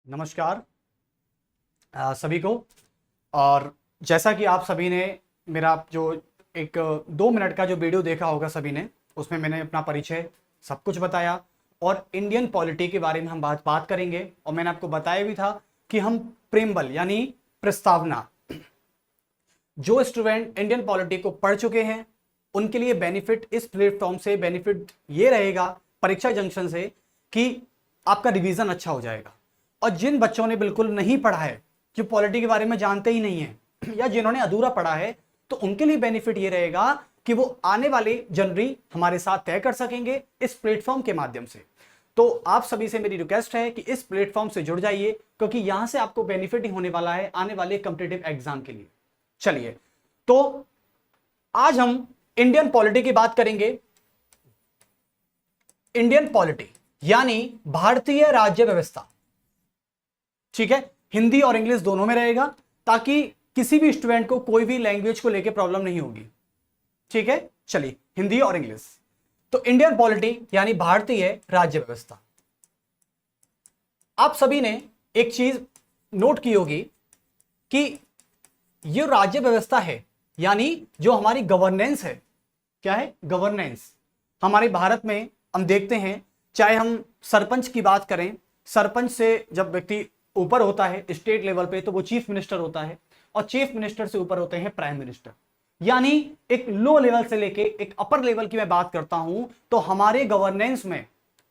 नमस्कार सभी को। और जैसा कि आप सभी ने मेरा जो एक 2 मिनट का जो वीडियो देखा होगा सभी ने, उसमें मैंने अपना परिचय सब कुछ बताया और इंडियन पॉलिटी के बारे में हम बात करेंगे। और मैंने आपको बताया भी था कि हम प्रेम्बल यानी प्रस्तावना, जो स्टूडेंट इंडियन पॉलिटी को पढ़ चुके हैं उनके लिए बेनिफिट इस प्लेटफॉर्म से बेनिफिट ये रहेगा परीक्षा जंक्शन से कि आपका रिवीजन अच्छा हो जाएगा। और जिन बच्चों ने बिल्कुल नहीं पढ़ा है, जो पॉलिटी के बारे में जानते ही नहीं है या जिन्होंने अधूरा पढ़ा है, तो उनके लिए बेनिफिट ये रहेगा कि वो आने वाले जनवरी हमारे साथ तय कर सकेंगे इस प्लेटफॉर्म के माध्यम से। तो आप सभी से मेरी रिक्वेस्ट है कि इस प्लेटफॉर्म से जुड़ जाइए, क्योंकि यहां से आपको बेनिफिट ही होने वाला है आने वाले कॉम्पिटिटिव एग्जाम के लिए। चलिए, तो आज हम इंडियन पॉलिटी की बात करेंगे। इंडियन पॉलिटी यानी भारतीय राज्य व्यवस्था, ठीक है। हिंदी और इंग्लिश दोनों में रहेगा ताकि किसी भी स्टूडेंट को कोई भी लैंग्वेज को लेकर प्रॉब्लम नहीं होगी, ठीक है। चलिए, हिंदी और इंग्लिश। तो इंडियन पॉलिटी यानी भारतीय राज्य व्यवस्था। आप सभी ने एक चीज नोट की होगी कि ये राज्य व्यवस्था है, यानी जो हमारी गवर्नेंस है। क्या है? गवर्नेंस। हमारे भारत में हम देखते हैं, चाहे हम सरपंच की बात करें, सरपंच से जब व्यक्ति ऊपर होता है स्टेट लेवल पे तो वो चीफ मिनिस्टर होता है, और चीफ मिनिस्टर से ऊपर होते हैं प्राइम मिनिस्टर। यानी एक लो लेवल से लेके एक अपर लेवल की मैं बात करता हूं, तो हमारे गवर्नेंस में,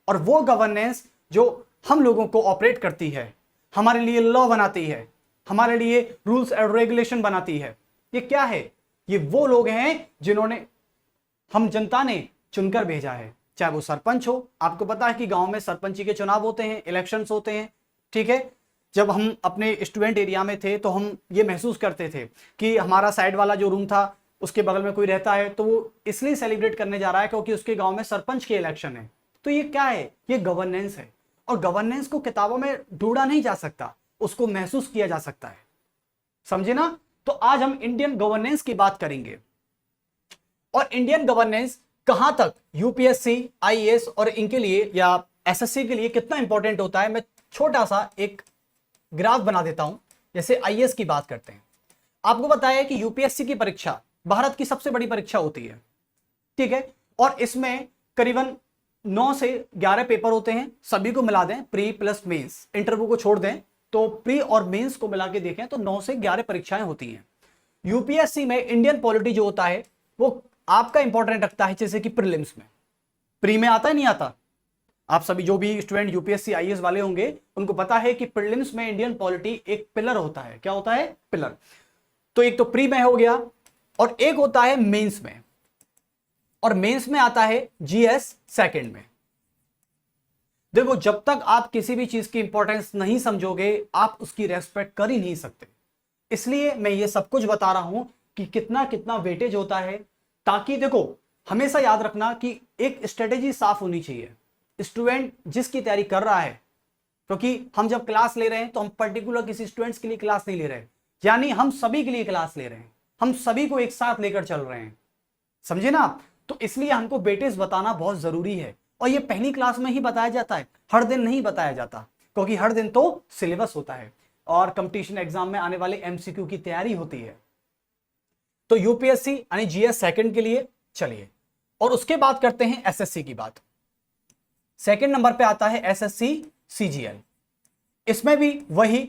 और वो गवर्नेंस जो हम लोगों को ऑपरेट करती है, हमारे लिए लॉ बनाती है, हमारे लिए रूल्स एंड रेगुलेशन बनाती है, ये क्या है? ये वो लोग हैं जिन्होंने हम जनता ने चुनकर भेजा है। चाहे वो सरपंच हो, आपको पता है कि गांव में सरपंची के चुनाव होते हैं, इलेक्शंस होते हैं, ठीक है। जब हम अपने स्टूडेंट एरिया में थे तो हम ये महसूस करते थे कि हमारा साइड वाला जो रूम था उसके बगल में कोई रहता है, तो वो इसलिए सेलिब्रेट करने जा रहा है क्योंकि उसके गांव में सरपंच के इलेक्शन है। तो ये क्या है? ये गवर्नेंस है। और गवर्नेंस को किताबों में ढूंढा नहीं जा सकता, उसको महसूस किया जा सकता है, समझे ना। तो आज हम इंडियन गवर्नेंस की बात करेंगे। और इंडियन गवर्नेंस कहां तक यूपीएससी, आईएएस और इनके लिए या एसएससी के लिए कितना इंपॉर्टेंट होता है, मैं छोटा सा एक ग्राफ बना देता हूं। जैसे आईएएस की बात करते हैं, आपको बताया कि यूपीएससी की परीक्षा भारत की सबसे बड़ी परीक्षा होती है, ठीक है। और इसमें करीबन 9 से 11 पेपर होते हैं, सभी को मिला दें, प्री प्लस मेंस, इंटरव्यू को छोड़ दें तो प्री और मेंस को मिला के देखें तो 9 से 11 परीक्षाएं होती हैं। यूपीएससी में इंडियन पॉलिटी जो होता है वो आपका इंपॉर्टेंट रखता है, जैसे कि प्रीलिम्स में। प्री में आता है, नहीं आता? आप सभी जो भी स्टूडेंट यूपीएससी आईएएस वाले होंगे उनको पता है कि प्रीलिम्स में इंडियन पॉलिटी एक पिलर होता है। क्या होता है? पिलर। तो एक तो प्री में हो गया और एक होता है मेंस में, और मेंस में आता है जीएस सेकंड में। देखो, जब तक आप किसी भी चीज की इंपॉर्टेंस नहीं समझोगे आप उसकी रेस्पेक्ट कर ही नहीं सकते। इसलिए मैं ये सब कुछ बता रहा हूं कि कितना कितना वेटेज होता है, ताकि देखो हमेशा याद रखना कि एक स्ट्रेटेजी साफ होनी चाहिए। स्टूडेंट जिसकी तैयारी कर रहा है, क्योंकि हम जब क्लास ले रहे हैं तो हम पर्टिकुलर किसी स्टूडेंट्स के लिए क्लास नहीं ले रहे, यानी हम सभी के लिए क्लास ले रहे हैं, हम सभी को एक साथ लेकर चल रहे हैं, समझे ना आप। तो इसलिए हमको वेटेज बताना बहुत जरूरी है, और ये पहली क्लास में ही बताया जाता है, हर दिन नहीं बताया जाता, क्योंकि हर दिन तो सिलेबस होता है और कंपटीशन एग्जाम में आने वाले एमसीक्यू की तैयारी होती है। तो यूपीएससी यानी जीएस सेकंड के लिए चलिए, और उसके बाद करते हैं एसएससी की बात। सेकंड नंबर पे आता है एसएससी सीजीएल। इसमें भी वही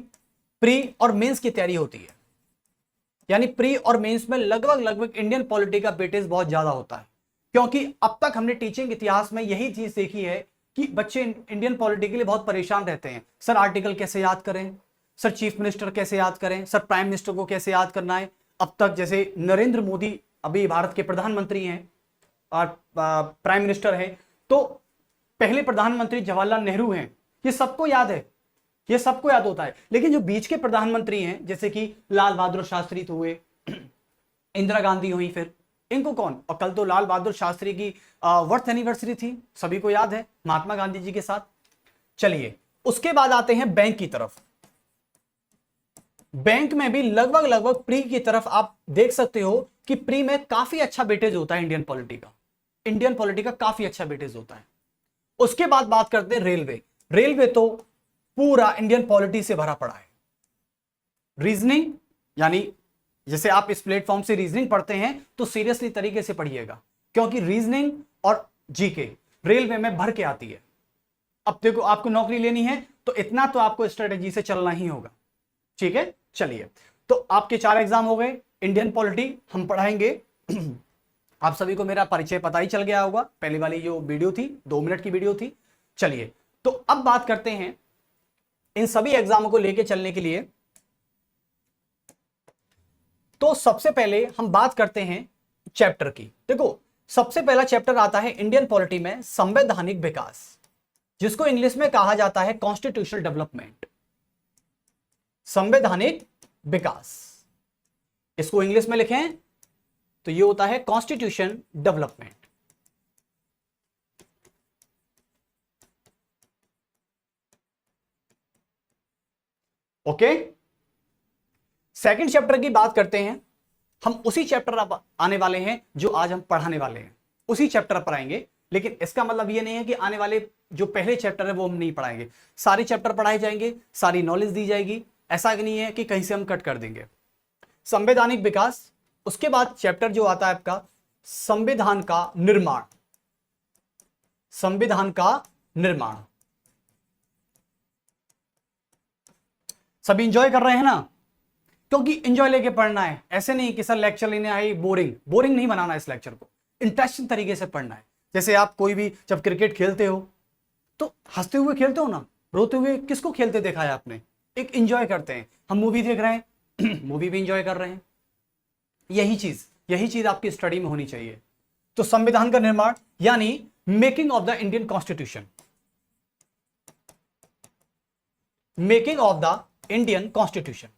प्री और मेंस की तैयारी होती है, यानी प्री और मेंस में लगभग इंडियन पॉलिटी का वेटेज बहुत ज्यादा होता है, क्योंकि अब तक हमने टीचिंग इतिहास में यही चीज देखी है कि बच्चे इंडियन पॉलिटी के लिए बहुत परेशान रहते हैं। सर आर्टिकल कैसे याद करें, सर चीफ मिनिस्टर कैसे याद करें, सर प्राइम मिनिस्टर को कैसे याद करना है। अब तक जैसे नरेंद्र मोदी अभी भारत के प्रधानमंत्री हैं और प्राइम मिनिस्टर हैं, तो पहले प्रधानमंत्री जवाहरलाल नेहरू हैं, ये सबको याद है, ये सबको याद होता है। लेकिन जो बीच के प्रधानमंत्री हैं, जैसे कि लाल बहादुर शास्त्री तो हुए, इंदिरा गांधी हुई, फिर इनको कौन? और कल तो लाल बहादुर शास्त्री की बर्थ एनिवर्सरी थी, सभी को याद है, महात्मा गांधी जी के साथ। चलिए, उसके बाद आते हैं बैंक की तरफ। बैंक में भी लगभग प्री की तरफ आप देख सकते हो कि प्री में काफी अच्छा वेटेज होता है इंडियन पॉलिटी का, इंडियन पॉलिटी का काफी अच्छा वेटेज होता है। उसके बाद बात करते हैं रेलवे। रेलवे तो पूरा इंडियन पॉलिटी से भरा पड़ा है। रीजनिंग, यानी जैसे आप इस प्लेटफॉर्म से रीजनिंग पढ़ते हैं तो सीरियसली तरीके से पढ़िएगा, क्योंकि रीजनिंग और जीके रेलवे में भर के आती है। अब देखो, आपको नौकरी लेनी है तो इतना तो आपको स्ट्रेटेजी से चलना ही होगा। ठीक है, चलिए, तो आपके 4 एग्जाम हो गए। इंडियन पॉलिटी हम पढ़ाएंगे। आप सभी को मेरा परिचय पता ही चल गया होगा, पहली वाली जो वीडियो थी 2 मिनट की वीडियो थी। चलिए, तो अब बात करते हैं इन सभी एग्जामों को लेके चलने के लिए। तो सबसे पहले हम बात करते हैं चैप्टर की। देखो, सबसे पहला चैप्टर आता है इंडियन पॉलिटी में संवैधानिक विकास, जिसको इंग्लिश में कहा जाता है कॉन्स्टिट्यूशनल डेवलपमेंट। संवैधानिक विकास, इसको इंग्लिश में लिखें तो ये होता है constitution development. Okay, second chapter की बात करते हैं। हम उसी चैप्टर आने वाले हैं जो आज हम पढ़ाने वाले हैं, उसी चैप्टर पर आएंगे। लेकिन इसका मतलब ये नहीं है कि आने वाले जो पहले चैप्टर है वो हम नहीं पढ़ाएंगे। सारे चैप्टर पढ़ाए जाएंगे, सारी नॉलेज दी जाएगी, ऐसा नहीं है कि कहीं से हम कट कर देंगे। संवैधानिक विकास, उसके बाद चैप्टर जो आता है आपका संविधान का निर्माण। संविधान का निर्माण सभी इंजॉय कर रहे हैं ना? क्योंकि इंजॉय लेके पढ़ना है, ऐसे नहीं कि सर लेक्चर लेने आए बोरिंग नहीं बनाना। इस लेक्चर को इंटरेस्टिंग तरीके से पढ़ना है। जैसे आप कोई भी जब क्रिकेट खेलते हो तो हंसते हुए खेलते हो ना, रोते हुए किसको खेलते देखा है आपने? एक इंजॉय करते हैं। हम मूवी देख रहे हैं मूवी भी इंजॉय कर रहे हैं। यही चीज आपकी स्टडी में होनी चाहिए। तो संविधान का निर्माण यानी making of the Indian constitution. Making of the Indian constitution,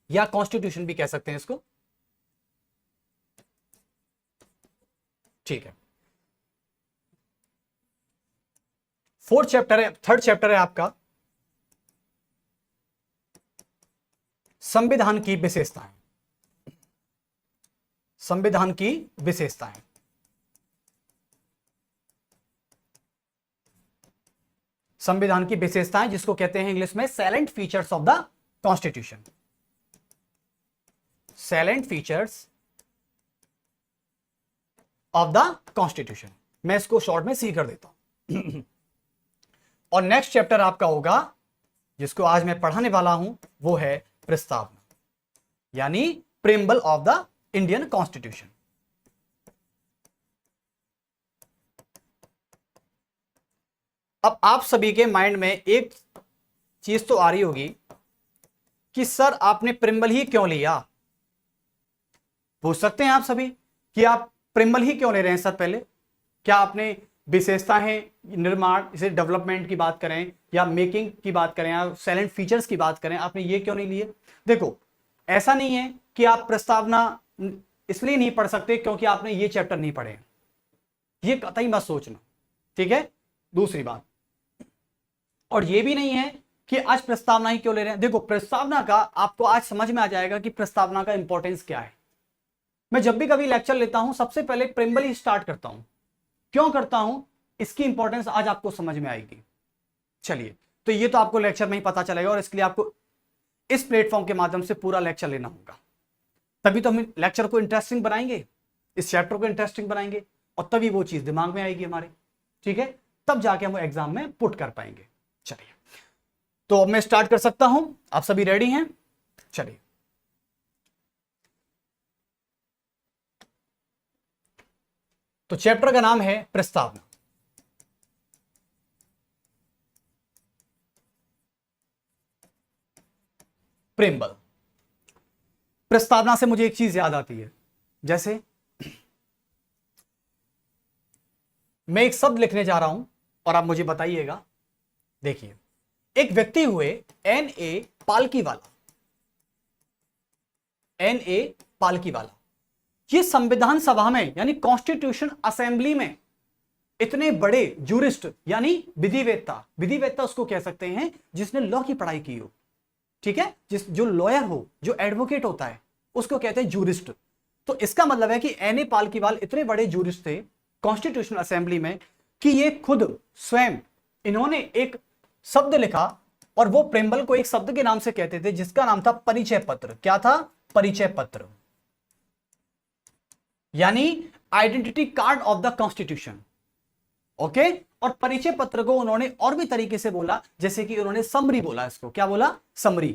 या कॉन्स्टिट्यूशन भी कह सकते हैं इसको। ठीक है, थर्ड चैप्टर है आपका संविधान की विशेषताएं। संविधान की विशेषताएं, संविधान की विशेषताएं जिसको कहते हैं इंग्लिश में salient features of the constitution. Salient features of the constitution, मैं इसको शॉर्ट में सी कर देता हूं। और नेक्स्ट चैप्टर आपका होगा जिसको आज मैं पढ़ाने वाला हूं, वो है प्रस्तावना, यानी preamble of the Indian constitution. अब आप सभी के माइंड में एक चीज तो आ रही होगी कि सर आपने प्रेम्बल ही क्यों लिया? पूछ सकते हैं आप सभी कि आप प्रेम्बल ही क्यों ले रहे हैं सर? पहले क्या आपने विशेषता है निर्माण, इसे डेवलपमेंट की बात करें या मेकिंग की बात करें या सैलेंट फीचर्स की बात करें, आपने ये क्यों नहीं लिए? देखो, ऐसा नहीं है कि आप प्रस्तावना इसलिए नहीं पढ़ सकते क्योंकि आपने ये चैप्टर नहीं पढ़े, ये कतई मत सोचना। ठीक है, दूसरी बात, और ये भी नहीं है कि आज प्रस्तावना ही क्यों ले रहे हैं। देखो, प्रस्तावना का आपको आज समझ में आ जाएगा कि प्रस्तावना का इंपॉर्टेंस क्या है। मैं जब भी कभी लेक्चर लेता हूं सबसे पहले प्रेम्बल ही स्टार्ट करता हूं। क्यों करता हूं, इसकी इंपॉर्टेंस आज आपको समझ में आएगी। चलिए, तो ये तो आपको लेक्चर में ही पता चलेगा और इसके लिए आपको इस प्लेटफॉर्म के माध्यम से पूरा लेक्चर लेना होगा। तभी तो हम लेक्चर को इंटरेस्टिंग बनाएंगे, इस चैप्टर को इंटरेस्टिंग बनाएंगे, और तभी वो चीज दिमाग में आएगी हमारे। ठीक है, तब जाके हम एग्जाम में पुट कर पाएंगे। चलिए, तो अब मैं स्टार्ट कर सकता हूं, आप सभी रेडी हैं? चलिए, तो चैप्टर का नाम है प्रस्तावना। प्रेम्बल। प्रस्तावना से मुझे एक चीज याद आती है, जैसे मैं एक शब्द लिखने जा रहा हूं और आप मुझे बताइएगा। देखिए, एक व्यक्ति हुए N.A. पालकीवाला। N.A. पालकीवाला ये संविधान सभा में यानी कॉन्स्टिट्यूशन असेंबली में इतने बड़े जूरिस्ट यानी विधिवेत्ता उसको कह सकते हैं जिसने लॉ की पढ़ाई की हो। ठीक है, जो लॉयर हो, जो एडवोकेट होता है, उसको कहते हैं जूरिस्ट। तो इसका मतलब है कि N.A. पालकीवाल इतने बड़े जूरिस्ट थे कॉन्स्टिट्यूशनल असेंबली में कि ये खुद स्वयं इन्होंने एक शब्द लिखा, और वो प्रेमबल को एक शब्द के नाम से कहते थे जिसका नाम था परिचय पत्र। क्या था? परिचय पत्र, यानी identity card of the constitution. Okay, और परिचय पत्र को उन्होंने और भी तरीके से बोला, जैसे कि उन्होंने समरी बोला इसको। क्या बोला? समरी,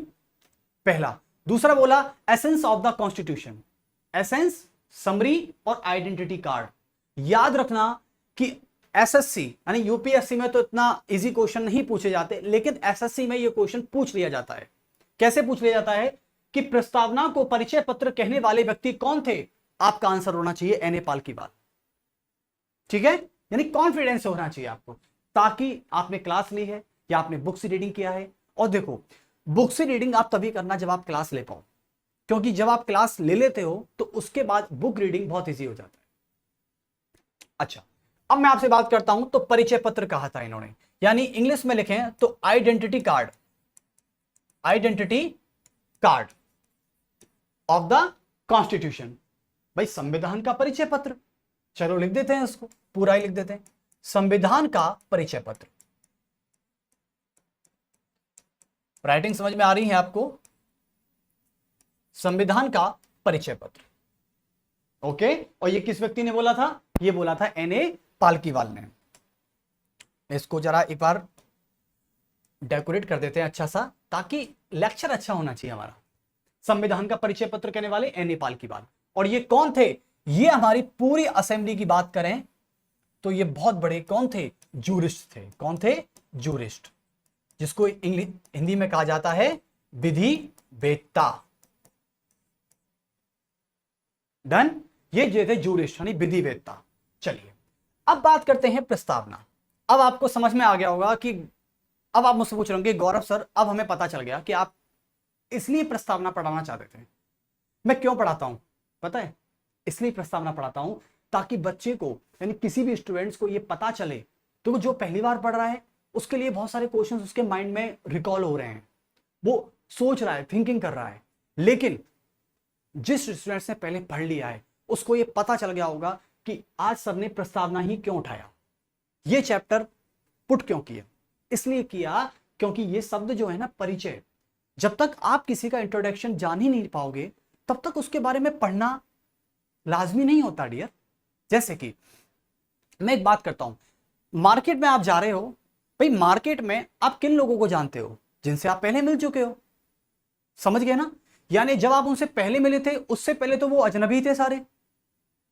पहला। दूसरा बोला essence of the constitution, essence, summary और आइडेंटिटी कार्ड। याद रखना कि एसएससी यानी यूपीएससी में तो इतना इजी क्वेश्चन नहीं पूछे जाते, लेकिन एसएससी में यह क्वेश्चन पूछ लिया जाता है। कैसे पूछ लिया जाता है कि प्रस्तावना को परिचय पत्र कहने वाले व्यक्ति कौन थे? आपका आंसर होना चाहिए एन.ए. पालकीवाल। ठीक है, यानी कॉन्फिडेंस होना चाहिए आपको, ताकि आपने क्लास ली है या आपने बुक से रीडिंग किया है। और देखो, बुक से रीडिंग आप तभी करना जब आप क्लास ले पाओ, क्योंकि जब आप क्लास ले लेते हो तो उसके बाद बुक रीडिंग बहुत इजी हो जाता है। अच्छा, अब मैं आपसे बात करता हूं, तो परिचय पत्र कहा था इन्होंने, यानी इंग्लिश में लिखें तो identity card, identity card of the constitution. भाई संविधान का परिचय पत्र, चलो लिख देते हैं इसको, पूरा ही लिख देते हैं, संविधान का परिचय पत्र। राइटिंग समझ में आ रही है आपको? संविधान का परिचय पत्र। ओके, और ये किस व्यक्ति ने बोला था? ये बोला था एन.ए. पालकीवाल ने। इसको जरा एक बार डेकोरेट कर देते हैं अच्छा सा, ताकि लेक्चर अच्छा होना चाहिए हमारा। संविधान का परिचय पत्र कहने वाले एन.ए. पालकीवाल। और ये कौन थे? ये हमारी पूरी असेंबली की बात करें तो ये बहुत बड़े कौन थे? जूरिस्ट थे। कौन थे? जूरिस्ट, जिसको इंग्लिश हिंदी में कहा जाता है विधि वेत्ता। डन, ये जो थे जूरिस्ट यानी विधि वेत्ता। चलिए अब बात करते हैं प्रस्तावना। अब आपको समझ में आ गया होगा कि अब आप मुझसे पूछ रहे होंगे गौरव सर, अब हमें पता चल गया कि आप इसलिए प्रस्तावना पढ़ाना चाहते थे। मैं क्यों पढ़ाता हूं पता है? इसलिए प्रस्तावना पढ़ाता हूं ताकि बच्चे को यानी किसी भी स्टूडेंट्स को यह पता चले, तो जो पहली बार पढ़ रहा है उसके लिए बहुत सारे क्वेश्चंस उसके माइंड में रिकॉल हो रहे हैं, वो सोच रहा है, थिंकिंग कर रहा है। लेकिन जिस स्टूडेंट्स ने पहले पढ़ लिया है उसको यह पता चल गया होगा कि आज सर ने प्रस्तावना ही क्यों उठाया, ये चैप्टर पुट क्यों किया। इसलिए किया क्योंकि ये शब्द जो है ना परिचय, जब तक आप किसी का इंट्रोडक्शन जान ही नहीं पाओगे तब तक उसके बारे में पढ़ना लाजमी नहीं होता डियर। जैसे कि मैं एक बात करता हूं, मार्केट में आप जा रहे हो, भाई मार्केट में आप किन लोगों को जानते हो? जिनसे आप पहले मिल चुके हो। समझ गए ना? यानी जब आप उनसे पहले मिले थे उससे पहले तो वो अजनबी थे सारे,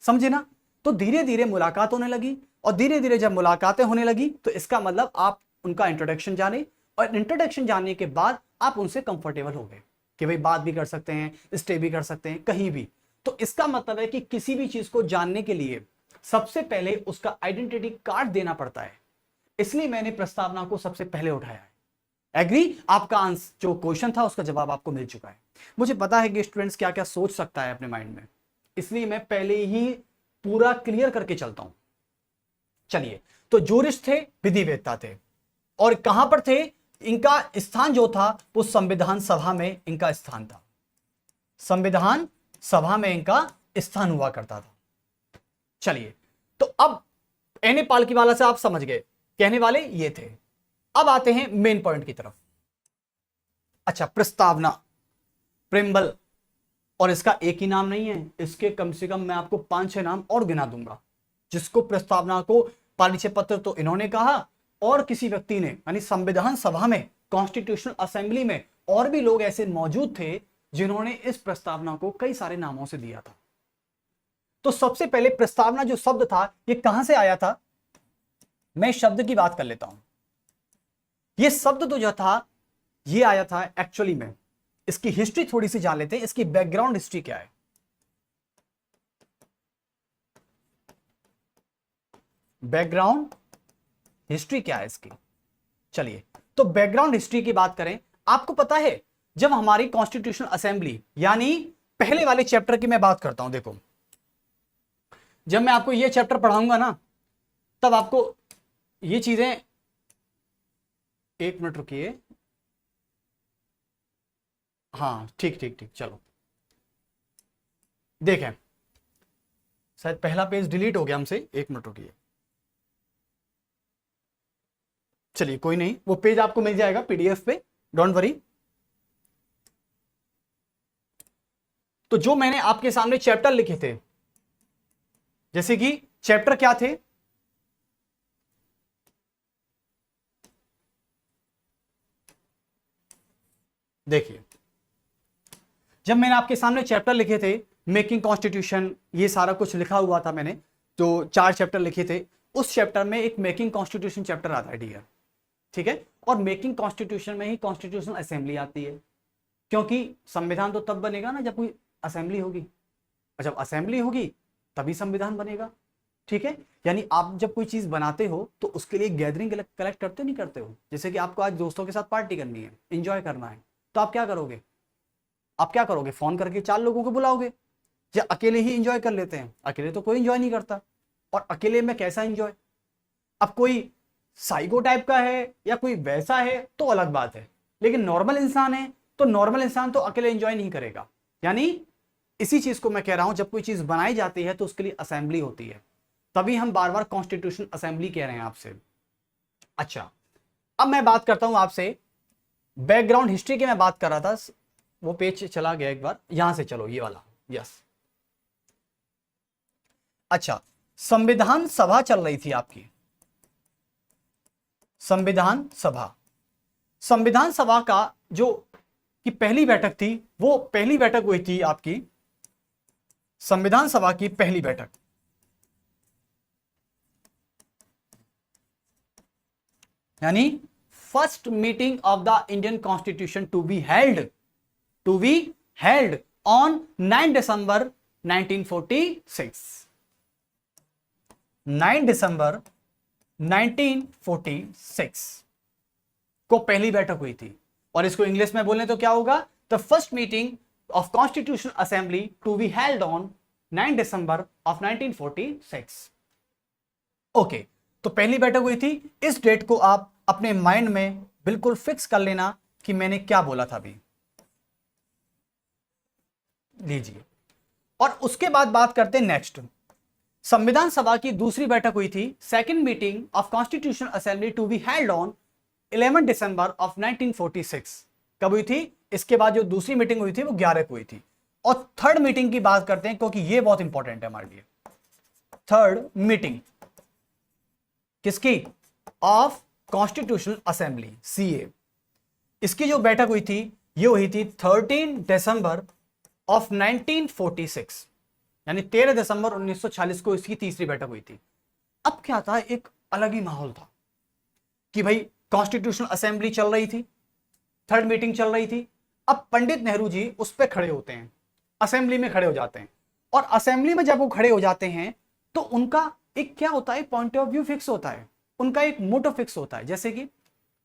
समझे ना? तो धीरे धीरे मुलाकात होने लगी, और धीरे धीरे जब मुलाकातें होने लगी तो इसका मतलब आप उनका इंट्रोडक्शन जाने, और इंट्रोडक्शन जानने के बाद आप उनसे कंफर्टेबल हो गए कि भाई बात भी कर सकते हैं, स्टे भी कर सकते हैं कहीं भी। तो इसका मतलब है कि किसी भी चीज को जानने के लिए सबसे पहले उसका आइडेंटिटी कार्ड देना पड़ता है। इसलिए मैंने प्रस्तावना को सबसे पहले उठाया है। एग्री? आपका आंसर जो क्वेश्चन था उसका जवाब आपको मिल चुका है। मुझे पता है कि स्टूडेंट्स क्या क्या सोच सकता है अपने माइंड में, इसलिए मैं पहले ही पूरा क्लियर करके चलता हूं। चलिए, तो जूरिस्ट थे, विधिवेत्ता थे, और कहां पर थे? इनका स्थान जो था वो संविधान सभा में इनका स्थान था। संविधान सभा में इनका स्थान हुआ करता था। चलिए, तो अब एन.ए. पालकीवाला से आप समझ गए, कहने वाले ये थे। अब आते हैं मेन पॉइंट की तरफ। अच्छा, प्रस्तावना, प्रेम्बल, और इसका एक ही नाम नहीं है, इसके कम से कम मैं आपको 5-6 नाम और गिना दूंगा, जिसको प्रस्तावना को परिचय पत्र तो इन्होंने कहा, और किसी व्यक्ति ने यानी संविधान सभा में, कॉन्स्टिट्यूशनल असेंबली में और भी लोग ऐसे मौजूद थे जिन्होंने इस प्रस्तावना को कई सारे नामों से दिया था। तो सबसे पहले प्रस्तावना जो शब्द था ये कहां से आया था? मैं शब्द की बात कर लेता हूं। ये शब्द तो जो था ये आया था एक्चुअली में, इसकी हिस्ट्री थोड़ी सी जान लेते हैं, इसकी बैकग्राउंड हिस्ट्री क्या है। बैकग्राउंड हिस्ट्री क्या है इसकी? चलिए, तो बैकग्राउंड हिस्ट्री की बात करें, आपको पता है जब हमारी कॉन्स्टिट्यूशनल असेंबली यानी पहले वाले चैप्टर की मैं बात करता हूं, देखो जब मैं आपको ये चैप्टर पढ़ाऊंगा ना तब आपको ये चीजें, एक मिनट रुकिए, हाँ ठीक ठीक ठीक, चलो देखें, शायद पहला पेज डिलीट हो गया हमसे, एक मिनट रुकिए। चलिए कोई नहीं, वो पेज आपको मिल जाएगा पीडीएफ पे, डोंट वरी। तो जो मैंने आपके सामने चैप्टर लिखे थे, जैसे कि चैप्टर क्या थे, देखिए जब मैंने आपके सामने चैप्टर लिखे थे, मेकिंग कॉन्स्टिट्यूशन, ये सारा कुछ लिखा हुआ था मैंने, जो 4 चैप्टर लिखे थे, उस चैप्टर में एक मेकिंग कॉन्स्टिट्यूशन चैप्टर आता है डियर, ठीक है। और मेकिंग कॉन्स्टिट्यूशन में ही कॉन्स्टिट्यूशनल असेंबली आती है, क्योंकि संविधान तो तब बनेगा ना जब कोई असेंबली होगी, और जब असेंबली होगी तभी संविधान बनेगा, ठीक है। यानी आप जब कोई चीज बनाते हो तो उसके लिए गैदरिंग कलेक्ट करते नहीं करते हो। जैसे कि आपको आज दोस्तों के साथ पार्टी करनी है, एंजॉय करना है, तो आप क्या करोगे, आप क्या करोगे, फोन करके 4 लोगों को बुलाओगे, या अकेले ही एंजॉय कर लेते हैं? अकेले तो कोई एंजॉय नहीं करता, और अकेले में कैसा एंजॉय? अब कोई साइको टाइप का है या कोई वैसा है तो अलग बात है, लेकिन नॉर्मल इंसान है तो नॉर्मल इंसान तो अकेले एंजॉय नहीं करेगा। यानी इसी चीज को मैं कह रहा हूं, जब कोई चीज बनाई जाती है तो उसके लिए असेंबली होती है, तभी हम बार बार कॉन्स्टिट्यूशन असेंबली कह रहे हैं आपसे। अच्छा, अब मैं बात करता हूं आपसे बैकग्राउंड हिस्ट्री की। मैं बात कर रहा था, वो पेज चला गया एक बार, यहां से चलो, ये वाला, यस। अच्छा, संविधान सभा चल रही थी आपकी, संविधान सभा। संविधान सभा का जो की पहली बैठक थी, वो पहली बैठक हुई थी आपकी, संविधान सभा की पहली बैठक, यानी first meeting of the Indian constitution to be held on 9 दिसंबर 1946। 9 दिसंबर 1946 को पहली बैठक हुई थी, और इसको इंग्लिश में बोलने तो क्या होगा, the first meeting of constitutional assembly to be held on 9 December of 1946। Okay, तो पहली बैठक हुई थी। इस डेट को आप अपने माइंड में बिल्कुल फिक्स कर लेना कि मैंने क्या बोला था अभी, लीजिए। और उसके बाद बात करते हैं नेक्स्ट, संविधान सभा की दूसरी बैठक हुई थी, second meeting of constitutional assembly to be held on 11 December of 1946। कब हुई थी? इसके बाद जो दूसरी मीटिंग हुई थी वो 11 को हुई थी। और थर्ड मीटिंग की बात करते हैं, क्योंकि ये बहुत इंपॉर्टेंट है हमारे लिए। थर्ड मीटिंग किसकी? Of constitutional assembly, CA. इसकी जो बैठक हुई थी ये हुई थी 13 दिसंबर ऑफ 1946, यानी 13 दिसंबर 1946 को इसकी तीसरी बैठक हुई थी। अब क्या था, एक अलग ही माहौल था कि भाई कॉन्स्टिट्यूशनल असेंबली चल रही थी, थर्ड मीटिंग चल रही थी। अब पंडित नेहरू जी उस पर खड़े होते हैं, असेंबली में खड़े हो जाते हैं, और असेंबली में जब वो खड़े हो जाते हैं तो उनका एक क्या होता है, पॉइंट ऑफ व्यू फिक्स होता है, उनका एक मोटो फिक्स होता है। जैसे कि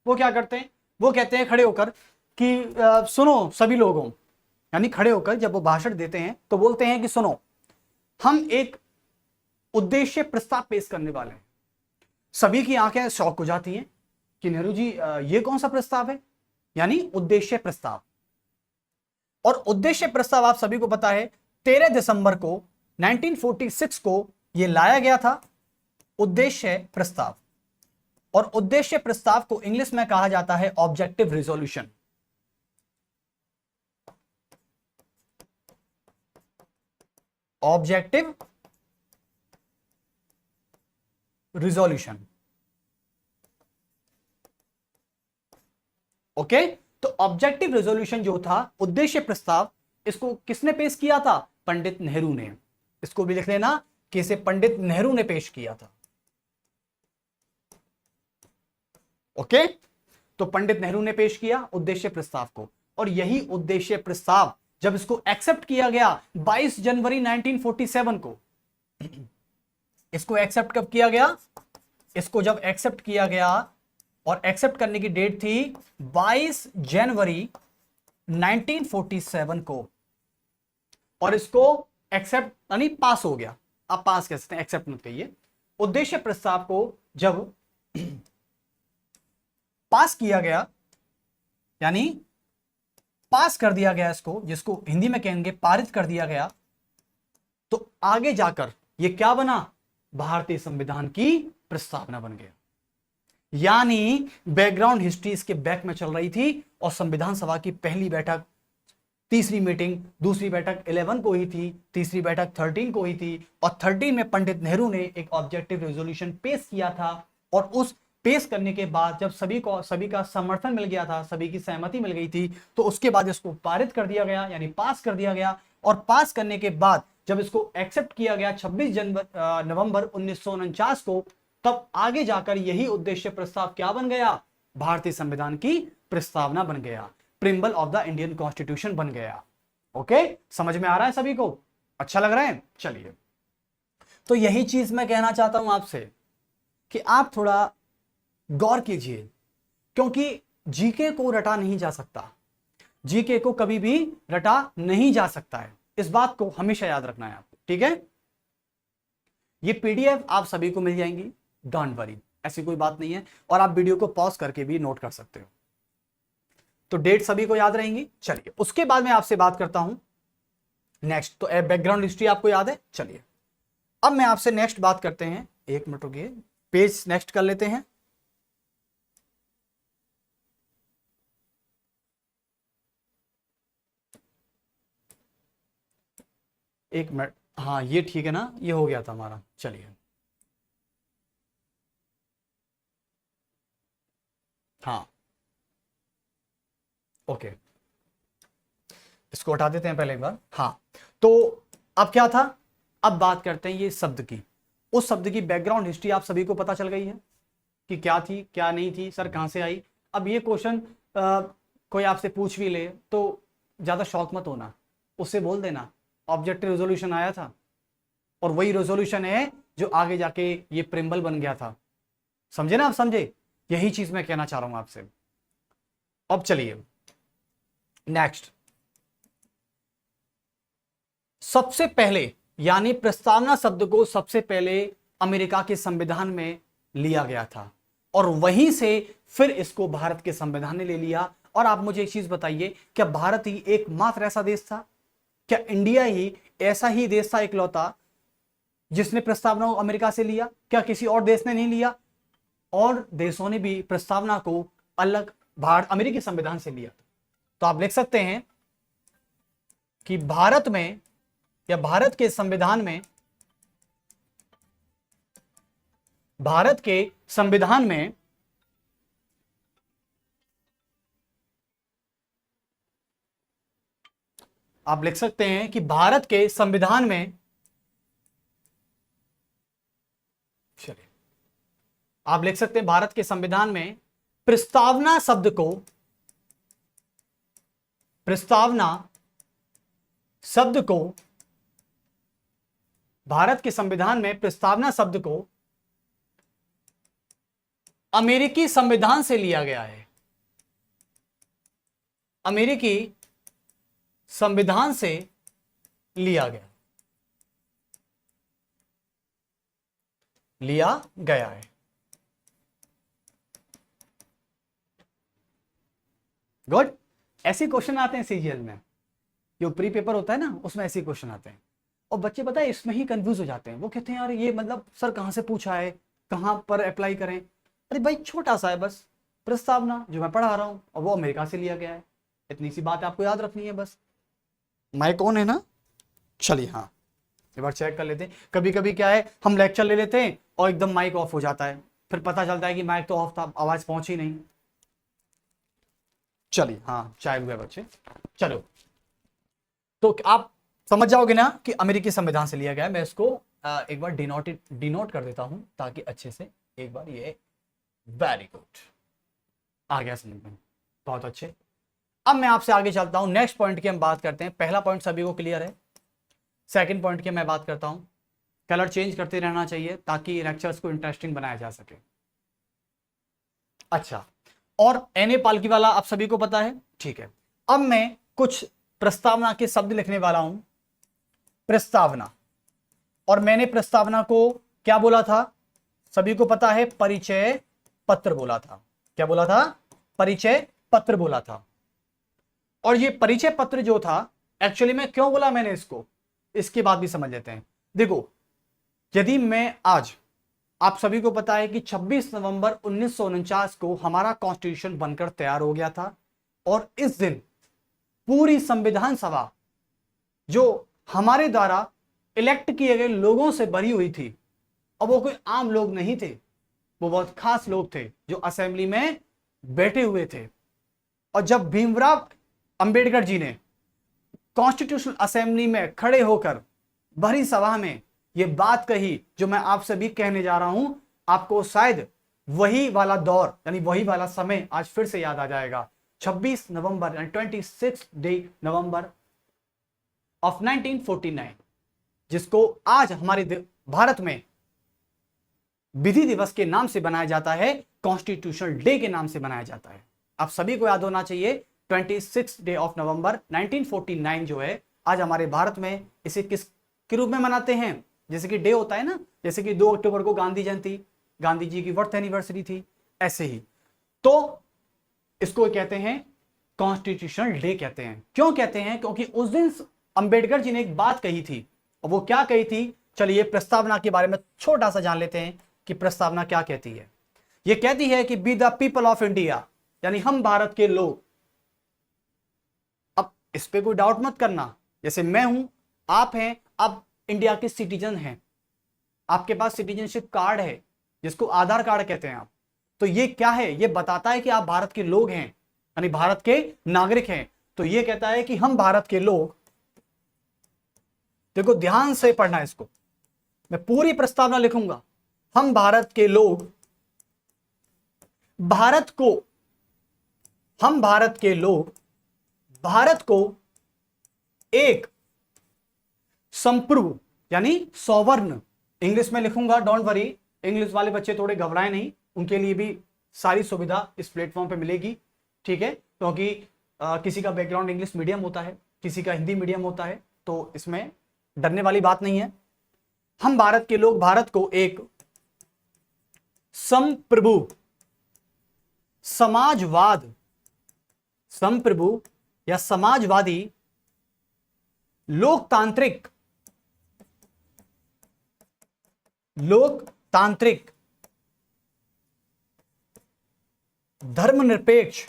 वो क्या करते हैं, वो कहते हैं खड़े होकर कि सुनो सभी लोगों, यानी खड़े होकर जब वो भाषण देते हैं तो बोलते हैं कि सुनो, हम एक उद्देश्य प्रस्ताव पेश करने वाले हैं। सभी की आंखें शॉक हो जाती हैं कि नेहरू जी ये कौन सा प्रस्ताव है, यानी उद्देश्य प्रस्ताव। और उद्देश्य प्रस्ताव आप सभी को पता है 13 दिसंबर को 1946 को यह लाया गया था, उद्देश्य प्रस्ताव। और उद्देश्य प्रस्ताव को इंग्लिश में कहा जाता है objective resolution. Objective resolution, okay. तो ऑब्जेक्टिव रिजोल्यूशन जो था, उद्देश्य प्रस्ताव, इसको किसने पेश किया था? पंडित नेहरू ने। इसको भी लिख लेना कि इसे पंडित नेहरू ने पेश किया था, ओके। तो पंडित नेहरू ने पेश किया उद्देश्य प्रस्ताव को, और यही उद्देश्य प्रस्ताव जब इसको एक्सेप्ट किया गया 22 जनवरी 1947 को, इसको एक्सेप्ट कब किया गया? इसको जब एक्सेप्ट किया गया, और एक्सेप्ट करने की डेट थी 22 जनवरी 1947 को, और इसको एक्सेप्ट यानी पास हो गया। आप पास कह सकते हैं, एक्सेप्ट मत कहिए। उद्देश्य प्रस्ताव को जब पास किया गया, यानी पास कर दिया गया, इसको जिसको हिंदी में कहेंगे पारित कर दिया गया, तो आगे जाकर ये क्या बना? भारतीय संविधान की प्रस्तावना बन गया। यानी बैकग्राउंड हिस्ट्री इसके बैक में चल रही थी और संविधान सभा की पहली बैठक, तीसरी मीटिंग, दूसरी बैठक 11 को हुई थी, तीसरी बैठक 13 को हुई थी और 13 में पंडित नेहरू ने एक ऑब्जेक्टिव रेजोल्यूशन पेश किया था और उस पेश करने के बाद जब सभी का समर्थन मिल गया था, सभी की सहमति मिल गई थी, तो उसके बाद इसको पारित कर दिया गया, यानी पास कर दिया गया। और पास करने के बाद जब इसको एक्सेप्ट किया गया 26 नवंबर 1949 को, तब आगे जाकर यही उद्देश्य प्रस्ताव क्या बन गया, भारतीय संविधान की प्रस्तावना बन गया, preamble of the Indian constitution बन गया। ओके, समझ में आ रहा है सभी को? अच्छा लग रहा है? चलिए, तो यही चीज मैं कहना चाहता हूं आपसे कि आप थोड़ा गौर कीजिए, क्योंकि जीके को रटा नहीं जा सकता, जीके को कभी भी रटा नहीं जा सकता है, इस बात को हमेशा याद रखना है आपको, ठीक है? ये पीडीएफ आप सभी को मिल जाएंगी, डोंट वरी, ऐसी कोई बात नहीं है, और आप वीडियो को पॉज करके भी नोट कर सकते हो। तो डेट सभी को याद रहेंगी। चलिए, उसके बाद मैं आपसे बात करता हूं नेक्स्ट। तो बैकग्राउंड हिस्ट्री आपको याद है। चलिए, अब मैं आपसे नेक्स्ट बात करते हैं, एक मिनट रुकिए, पेज नेक्स्ट कर लेते हैं। एक मिनट, हाँ ये ठीक है ना, ये हो गया था हमारा। चलिए, हाँ ओके, इसको हटा देते हैं पहले एक बार। हाँ, तो अब क्या था, अब बात करते हैं ये शब्द की, उस शब्द की बैकग्राउंड हिस्ट्री आप सभी को पता चल गई है कि क्या थी क्या नहीं थी, सर कहां से आई। अब ये क्वेश्चन कोई आपसे पूछ भी ले तो ज्यादा शौक मत होना, उससे बोल देना ऑब्जेक्टिव रेजोल्यूशन आया था और वही रेजोल्यूशन है जो आगे जाके ये प्रिम्बल बन गया था। समझे ना आप? समझे? यही चीज मैं कहना चाह रहा हूं आपसे। अब चलिए नेक्स्ट, सबसे पहले यानी प्रस्तावना शब्द को सबसे पहले अमेरिका के संविधान में लिया गया था और वहीं से फिर इसको भारत के संविधान ने ले लिया। और आप मुझे एक चीज बताइए, क्या भारत ही एकमात्र ऐसा देश था, क्या इंडिया ही ऐसा ही देश था इकलौता जिसने प्रस्तावना को अमेरिका से लिया? क्या किसी और देश ने नहीं लिया? और देशों ने भी प्रस्तावना को अलग भारत अमेरिकी संविधान से लिया। तो आप लिख सकते हैं कि भारत में या भारत के संविधान में, भारत के संविधान में आप लिख सकते हैं कि भारत के संविधान में, चलिए आप लिख सकते हैं भारत के संविधान में प्रस्तावना शब्द को, प्रस्तावना शब्द को, भारत के संविधान में प्रस्तावना शब्द को अमेरिकी संविधान से लिया गया है, अमेरिकी संविधान से लिया गया है। गुड, ऐसे क्वेश्चन आते हैं सीजीएल में, जो प्री पेपर होता है ना उसमें ऐसे क्वेश्चन आते हैं और बच्चे पता है इसमें ही कंफ्यूज हो जाते हैं। वो कहते हैं यार ये मतलब सर कहां से पूछा है, कहां पर अप्लाई करें? अरे भाई छोटा सा है बस, प्रस्तावना जो मैं पढ़ा रहा हूं और वो अमेरिका से लिया गया है, इतनी सी बात आपको याद रखनी है बस। माइक ऑन है ना? चलिए हाँ, एक बार चेक कर लेते हैं। कभी कभी क्या है, हम लेक्चर ले लेते हैं और एकदम माइक ऑफ हो जाता है, फिर पता चलता है कि माइक तो ऑफ था, आवाज पहुंची नहीं। चलिए हाँ, चाय हुए बच्चे। चलो, तो आप समझ जाओगे ना कि अमेरिकी संविधान से लिया गया है। मैं इसको एक बार डिनोट कर देता हूं ताकि अच्छे से एक बार ये, वेरी गुड, आ गया समझ में, बहुत अच्छे। अब मैं आपसे आगे चलता हूं, नेक्स्ट पॉइंट की हम बात करते हैं। पहला पॉइंट सभी को क्लियर है। सेकंड पॉइंट की मैं बात करता हूं, कलर चेंज करते रहना चाहिए ताकि लेक्चर्स को इंटरेस्टिंग बनाया जा सके। अच्छा, और एन.ए. पालकीवाला आप सभी को पता है, ठीक है। अब मैं कुछ प्रस्तावना के शब्द लिखने वाला हूं, प्रस्तावना, और मैंने प्रस्तावना को क्या बोला था, सभी को पता है, परिचय पत्र बोला था। क्या बोला था? परिचय पत्र बोला था। और ये परिचय पत्र जो था, एक्चुअली में क्यों बोला मैंने इसको, इसके बाद भी समझ लेते हैं। देखो, यदि मैं आज आप सभी को पता है कि 26 नवंबर 1949 को हमारा कॉन्स्टिट्यूशन बनकर तैयार हो गया था और इस दिन पूरी संविधान सभा जो हमारे द्वारा इलेक्ट किए गए लोगों से भरी हुई थी, और वो कोई आम लोग नहीं थे, वो बहुत खास लोग थे जो असेंबली में बैठे हुए थे। और जब भीमराव अंबेडकर जी ने कॉन्स्टिट्यूशनल असेंबली में खड़े होकर भरी सभा में ये बात कही जो मैं आपसे भी कहने जा रहा हूं, आपको शायद वही वाला दौर यानी वही वाला समय आज फिर से याद आ जाएगा। 26 नवंबर यानी 26 डे नवंबर ऑफ 1949, जिसको आज हमारे भारत में विधि दिवस के नाम से बनाया जाता है, कॉन्स्टिट्यूशनल डे के नाम से बनाया जाता है। आप सभी को याद होना चाहिए 26 डे ऑफ नवंबर 1949 जो है आज हमारे भारत में, इसे किस के रूप में मनाते हैं? जैसे कि डे होता है ना, जैसे कि 2 अक्टूबर को गांधी जयंती, गांधी जी की बर्थ एनिवर्सरी थी, ऐसे ही तो इसको कहते हैं कॉन्स्टिट्यूशनल डे कहते हैं। क्यों कहते हैं? क्योंकि उस दिन अंबेडकर जी ने एक बात कही थी, और वो क्या कही थी? चलिए प्रस्तावना के बारे में छोटा सा जान लेते हैं कि प्रस्तावना क्या कहती है। ये कहती है कि be the people of India, यानी हम भारत के लोग। अब इस पे कोई डाउट मत करना, जैसे मैं हूं, आप हैं, आप इंडिया के सिटीजन हैं, आपके पास सिटीजनशिप कार्ड है जिसको आधार कार्ड कहते हैं आप, तो ये क्या है? ये बताता है कि आप भारत के लोग हैं, यानी भारत के नागरिक हैं। तो ये कहता है कि हम भारत के लोग, देखो ध्यान से पढ़ना है इसको, मैं पूरी प्रस्तावना लिखूंगा। हम भारत के लोग भारत को, हम भारत के लोग भारत को एक संप्रभु यानी सौवर्ण, इंग्लिश में लिखूंगा, डोंट वरी, इंग्लिश वाले बच्चे थोड़े घबराए नहीं, उनके लिए भी सारी सुविधा इस प्लेटफॉर्म पे मिलेगी, ठीक है? क्योंकि किसी का बैकग्राउंड इंग्लिश मीडियम होता है, किसी का हिंदी मीडियम होता है, तो इसमें डरने वाली बात नहीं है। हम भारत के लोग भारत को एक संप्रभु समाजवाद, संप्रभु या समाजवादी लोकतांत्रिक धर्मनिरपेक्ष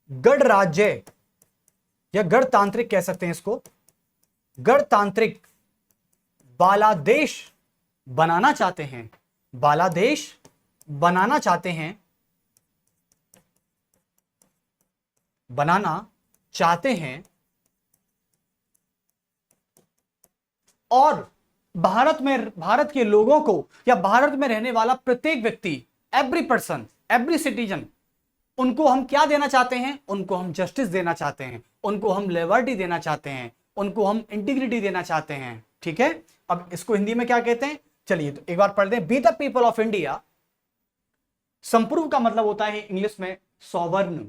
गणराज्य या गणतांत्रिक कह सकते हैं इसको, गणतांत्रिक बालादेश बनाना चाहते हैं, बालादेश बनाना चाहते हैं, बनाना चाहते हैं। और भारत के लोगों को या भारत में रहने वाला प्रत्येक व्यक्ति, एवरी पर्सन, एवरी सिटीजन, उनको हम क्या देना चाहते हैं? उनको हम जस्टिस देना चाहते हैं, उनको हम लिबर्टी देना चाहते हैं, उनको हम इंटीग्रिटी देना चाहते हैं, ठीक है? अब इसको हिंदी में क्या कहते हैं? चलिए तो एक बार पढ़ दें। Be the people of India, संप्रभु का मतलब होता है इंग्लिश में सौवर्ण,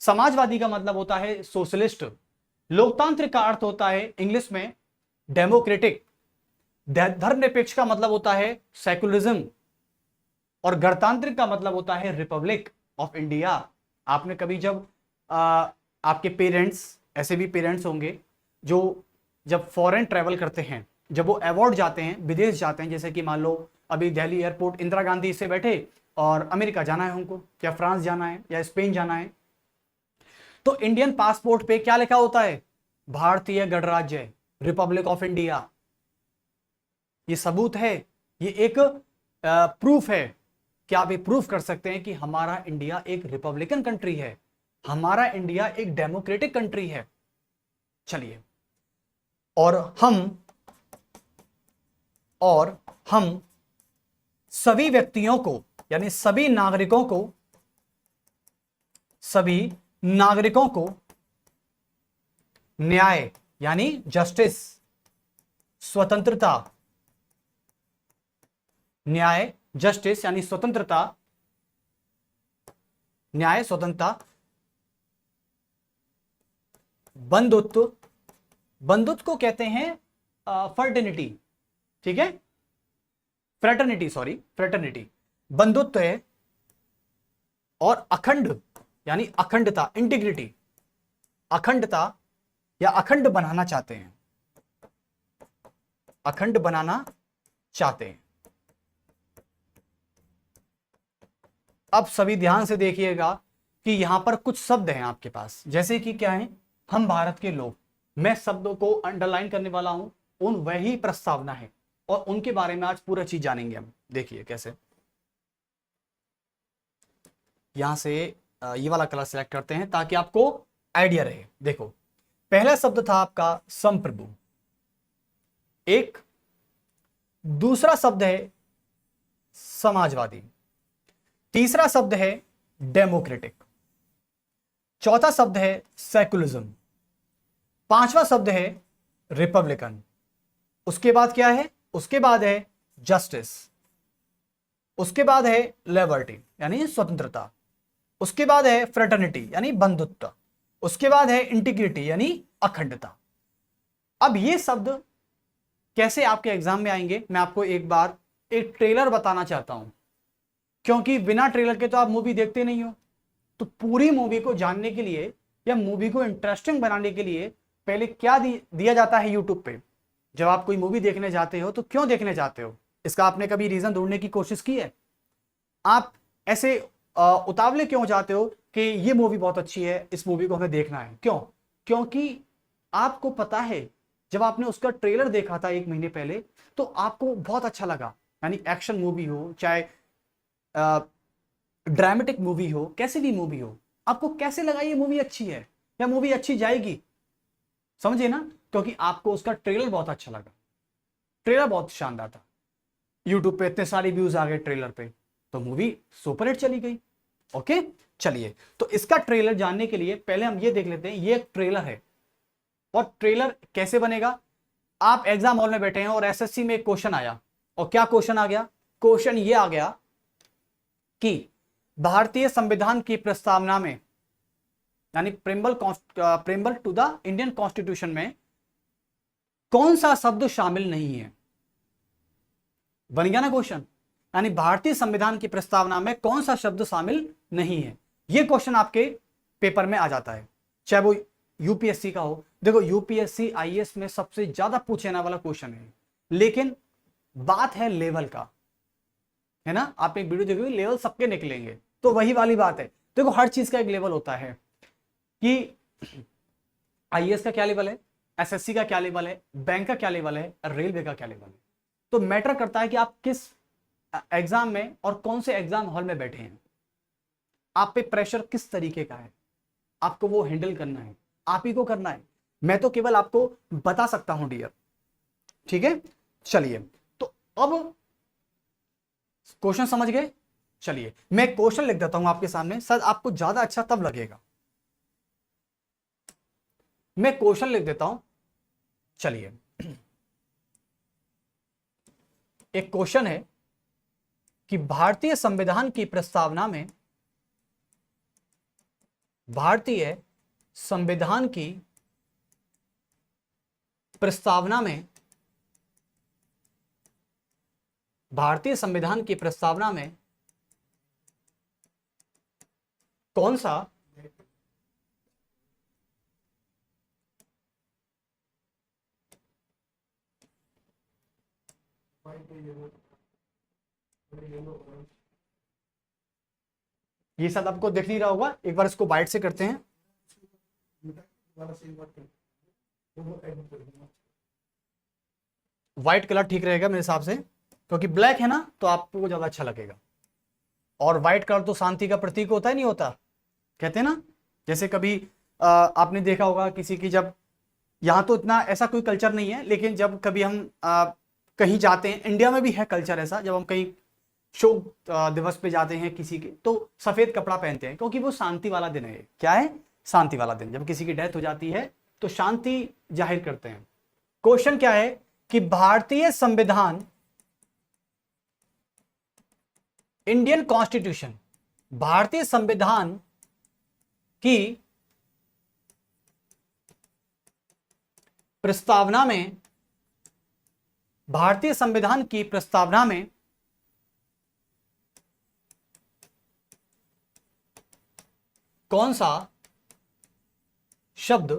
समाजवादी का मतलब होता है सोशलिस्ट, लोकतांत्रिक का अर्थ होता है इंग्लिश में डेमोक्रेटिक, धर्मनिरपेक्ष का मतलब होता है सेकुलरिज्म, और गणतांत्रिक का मतलब होता है रिपब्लिक ऑफ इंडिया। आपने कभी जब आपके पेरेंट्स, ऐसे भी पेरेंट्स होंगे जो जब फॉरेन ट्रैवल करते हैं, जब वो अवॉर्ड जाते हैं, विदेश जाते हैं, जैसे कि मान लो अभी दिल्ली एयरपोर्ट इंदिरा गांधी से बैठे और अमेरिका जाना है उनको, या फ्रांस जाना है, या स्पेन जाना है, तो इंडियन पासपोर्ट पे क्या लिखा होता है? भारतीय गणराज्य, रिपब्लिक ऑफ इंडिया। ये सबूत है, ये एक प्रूफ है कि आप ये प्रूफ कर सकते हैं कि हमारा इंडिया एक रिपब्लिकन कंट्री है, हमारा इंडिया एक डेमोक्रेटिक कंट्री है। चलिए, और हम सभी व्यक्तियों को यानी सभी नागरिकों को न्याय यानी जस्टिस, स्वतंत्रता, न्याय, जस्टिस यानी स्वतंत्रता, न्याय, स्वतंत्रता, बंधुत्व, बंधुत्व को कहते हैं फर्टर्निटी, ठीक है? फ्रेटर्निटी, सॉरी, फ्रेटर्निटी, बंधुत्व है, और अखंड यानी अखंडता, इंटीग्रिटी, अखंडता या अखंड बनाना चाहते हैं। अखंड बनाना चाहते हैं। अब सभी ध्यान से देखिएगा कि यहां पर कुछ शब्द हैं आपके पास, जैसे कि क्या है, हम भारत के लोग। मैं शब्दों को अंडरलाइन करने वाला हूं, उन वही प्रस्तावना है और उनके बारे में आज पूरा चीज जानेंगे हम। देखिए कैसे, यहां से ये वाला कलर सेलेक्ट करते हैं ताकि आपको आइडिया रहे। देखो, पहला शब्द था आपका संप्रभु, एक। दूसरा शब्द है समाजवादी, तीसरा शब्द है डेमोक्रेटिक, चौथा शब्द है सेकुलरिज्म, पांचवा शब्द है रिपब्लिकन। उसके बाद क्या है, उसके बाद है जस्टिस, उसके बाद है लिबर्टी यानी स्वतंत्रता, उसके बाद है फ्रेटर्निटी यानी बंधुत्व, उसके बाद है इंटीग्रिटी यानी अखंडता। अब ये शब्द कैसे आपके एग्जाम में आएंगे, मैं आपको एक बार एक ट्रेलर बताना चाहता हूं, क्योंकि बिना ट्रेलर के तो आप मूवी देखते नहीं हो। तो पूरी मूवी को जानने के लिए या मूवी को इंटरेस्टिंग बनाने के लिए पहले क्या दिया जाता है यूट्यूब पे। जब आप कोई मूवी देखने जाते हो तो क्यों देखने जाते हो, इसका आपने कभी रीजन ढूंढने की कोशिश की है? आप ऐसे उतावले क्यों जाते हो कि ये मूवी बहुत अच्छी है, इस मूवी को हमें देखना है? क्यों? क्योंकि आपको पता है, जब आपने उसका ट्रेलर देखा था 1 महीने पहले तो आपको बहुत अच्छा लगा। यानी एक्शन मूवी हो, चाहे ड्रामेटिक मूवी हो, कैसी भी मूवी हो, आपको कैसे लगा ये मूवी अच्छी है या मूवी अच्छी जाएगी? समझे ना? क्योंकि आपको उसका ट्रेलर बहुत अच्छा लगा, ट्रेलर बहुत शानदार था, यूट्यूब पे इतने सारे व्यूज आ गए ट्रेलर पे, तो मूवी सुपरहिट चली गई। ओके, चलिए, तो इसका ट्रेलर जानने के लिए पहले हम ये देख लेते हैं, ये एक ट्रेलर है। और ट्रेलर कैसे बनेगा? आप एग्जाम हॉल में बैठे हैं और एसएससी में एक क्वेश्चन आया, और क्या क्वेश्चन आ गया? क्वेश्चन ये आ गया कि भारतीय संविधान की प्रस्तावना में, यानी preamble to the Indian constitution में कौन सा शब्द शामिल नहीं है? बन गया ना क्वेश्चन। यानी भारतीय संविधान की प्रस्तावना में कौन सा शब्द शामिल नहीं है, यह क्वेश्चन आपके पेपर में आ जाता है, चाहे वो यूपीएससी का हो। देखो, यूपीएससी आईएएस में सबसे ज्यादा पूछे जाने वाला क्वेश्चन है, लेकिन बात है लेवल का, है ना? आप एक वीडियो देखोगे, लेवल सबके निकलेंगे, तो वही वाली बात है। देखो, हर चीज का एक लेवल होता है कि आईएएस का क्या लेवल है, एसएससी का क्या लेवल है, बैंक का क्या लेवल है, रेलवे का क्या लेवल है। तो मैटर करता है कि आप किस एग्जाम में और कौन से एग्जाम हॉल में बैठे हैं, आप पे प्रेशर किस तरीके का है, आपको वो हैंडल करना है, आप ही को करना है। मैं तो केवल आपको बता सकता हूं डियर, ठीक है? चलिए, तो अब क्वेश्चन समझ गए? चलिए, मैं क्वेश्चन लिख देता हूं आपके सामने, शायद आपको ज्यादा अच्छा तब लगेगा। मैं क्वेश्चन लिख देता हूं, चलिए। एक क्वेश्चन है कि भारतीय संविधान की प्रस्तावना में, भारतीय संविधान की प्रस्तावना में, भारतीय संविधान की प्रस्तावना में कौन सा ये शायद आपको दिख नहीं रहा होगा, एक बार इसको वाइट से करते हैं। व्हाइट कलर ठीक रहेगा मेरे हिसाब से, क्योंकि ब्लैक है ना, तो आपको ज्यादा अच्छा लगेगा। और व्हाइट कलर तो शांति का प्रतीक होता है, नहीं होता? कहते हैं ना, जैसे कभी आपने देखा होगा किसी की, जब यहाँ तो इतना ऐसा कोई कल्चर नहीं है, लेकिन जब कभी हम कहीं जाते हैं, इंडिया में भी है कल्चर ऐसा, जब हम कहीं शोक दिवस पे जाते हैं किसी के, तो सफेद कपड़ा पहनते हैं, क्योंकि वो शांति वाला दिन है। क्या है? शांति वाला दिन। जब किसी की डेथ हो जाती है तो शांति जाहिर करते हैं। क्वेश्चन क्या है कि भारतीय संविधान, इंडियन कॉन्स्टिट्यूशन, भारतीय संविधान की प्रस्तावना में, भारतीय संविधान की प्रस्तावना में कौन सा शब्द,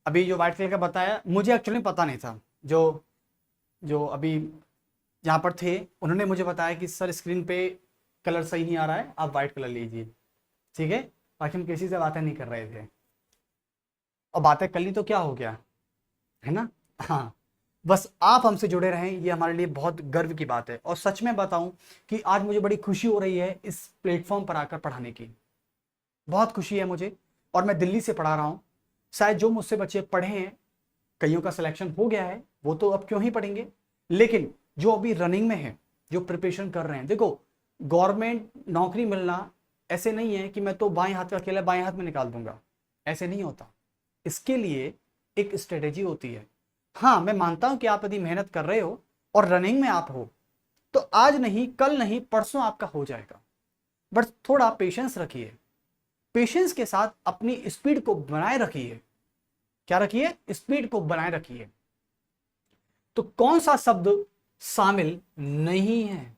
अभी जो व्हाइट कलर का बताया, मुझे एक्चुअली पता नहीं था, जो जो अभी यहाँ पर थे, उन्होंने मुझे बताया कि सर स्क्रीन पे कलर सही नहीं आ रहा है, आप वाइट कलर लीजिए, ठीक है। बाकी हम किसी से बातें नहीं कर रहे थे, और बातें कर ली तो क्या हो गया, है ना। हाँ, बस आप हमसे जुड़े रहें, ये हमारे लिए बहुत गर्व की बात है। और सच में बताऊं कि आज मुझे बड़ी खुशी हो रही है इस प्लेटफॉर्म पर आकर पढ़ाने की, बहुत खुशी है मुझे। और मैं दिल्ली से पढ़ा रहा हूं। शायद जो मुझसे बच्चे पढ़े हैं, कईयों का सिलेक्शन हो गया है, वो तो अब क्यों ही पढ़ेंगे, लेकिन जो अभी रनिंग में है, जो प्रिपरेशन कर रहे हैं, देखो गवर्नमेंट नौकरी मिलना ऐसे नहीं है कि मैं तो बाएं हाथ का अकेला बाएं हाथ में निकाल दूंगा, ऐसे नहीं होता। इसके लिए एक स्ट्रेटेजी होती है। हाँ, मैं मानता हूं कि आप यदि मेहनत कर रहे हो और रनिंग में आप हो, तो आज नहीं, कल नहीं, परसों आपका हो जाएगा। बट थोड़ा पेशेंस रखिए, पेशेंस के साथ अपनी स्पीड को बनाए रखिए। क्या रखिए? स्पीड को बनाए रखिए। तो कौन सा शब्द शामिल नहीं है?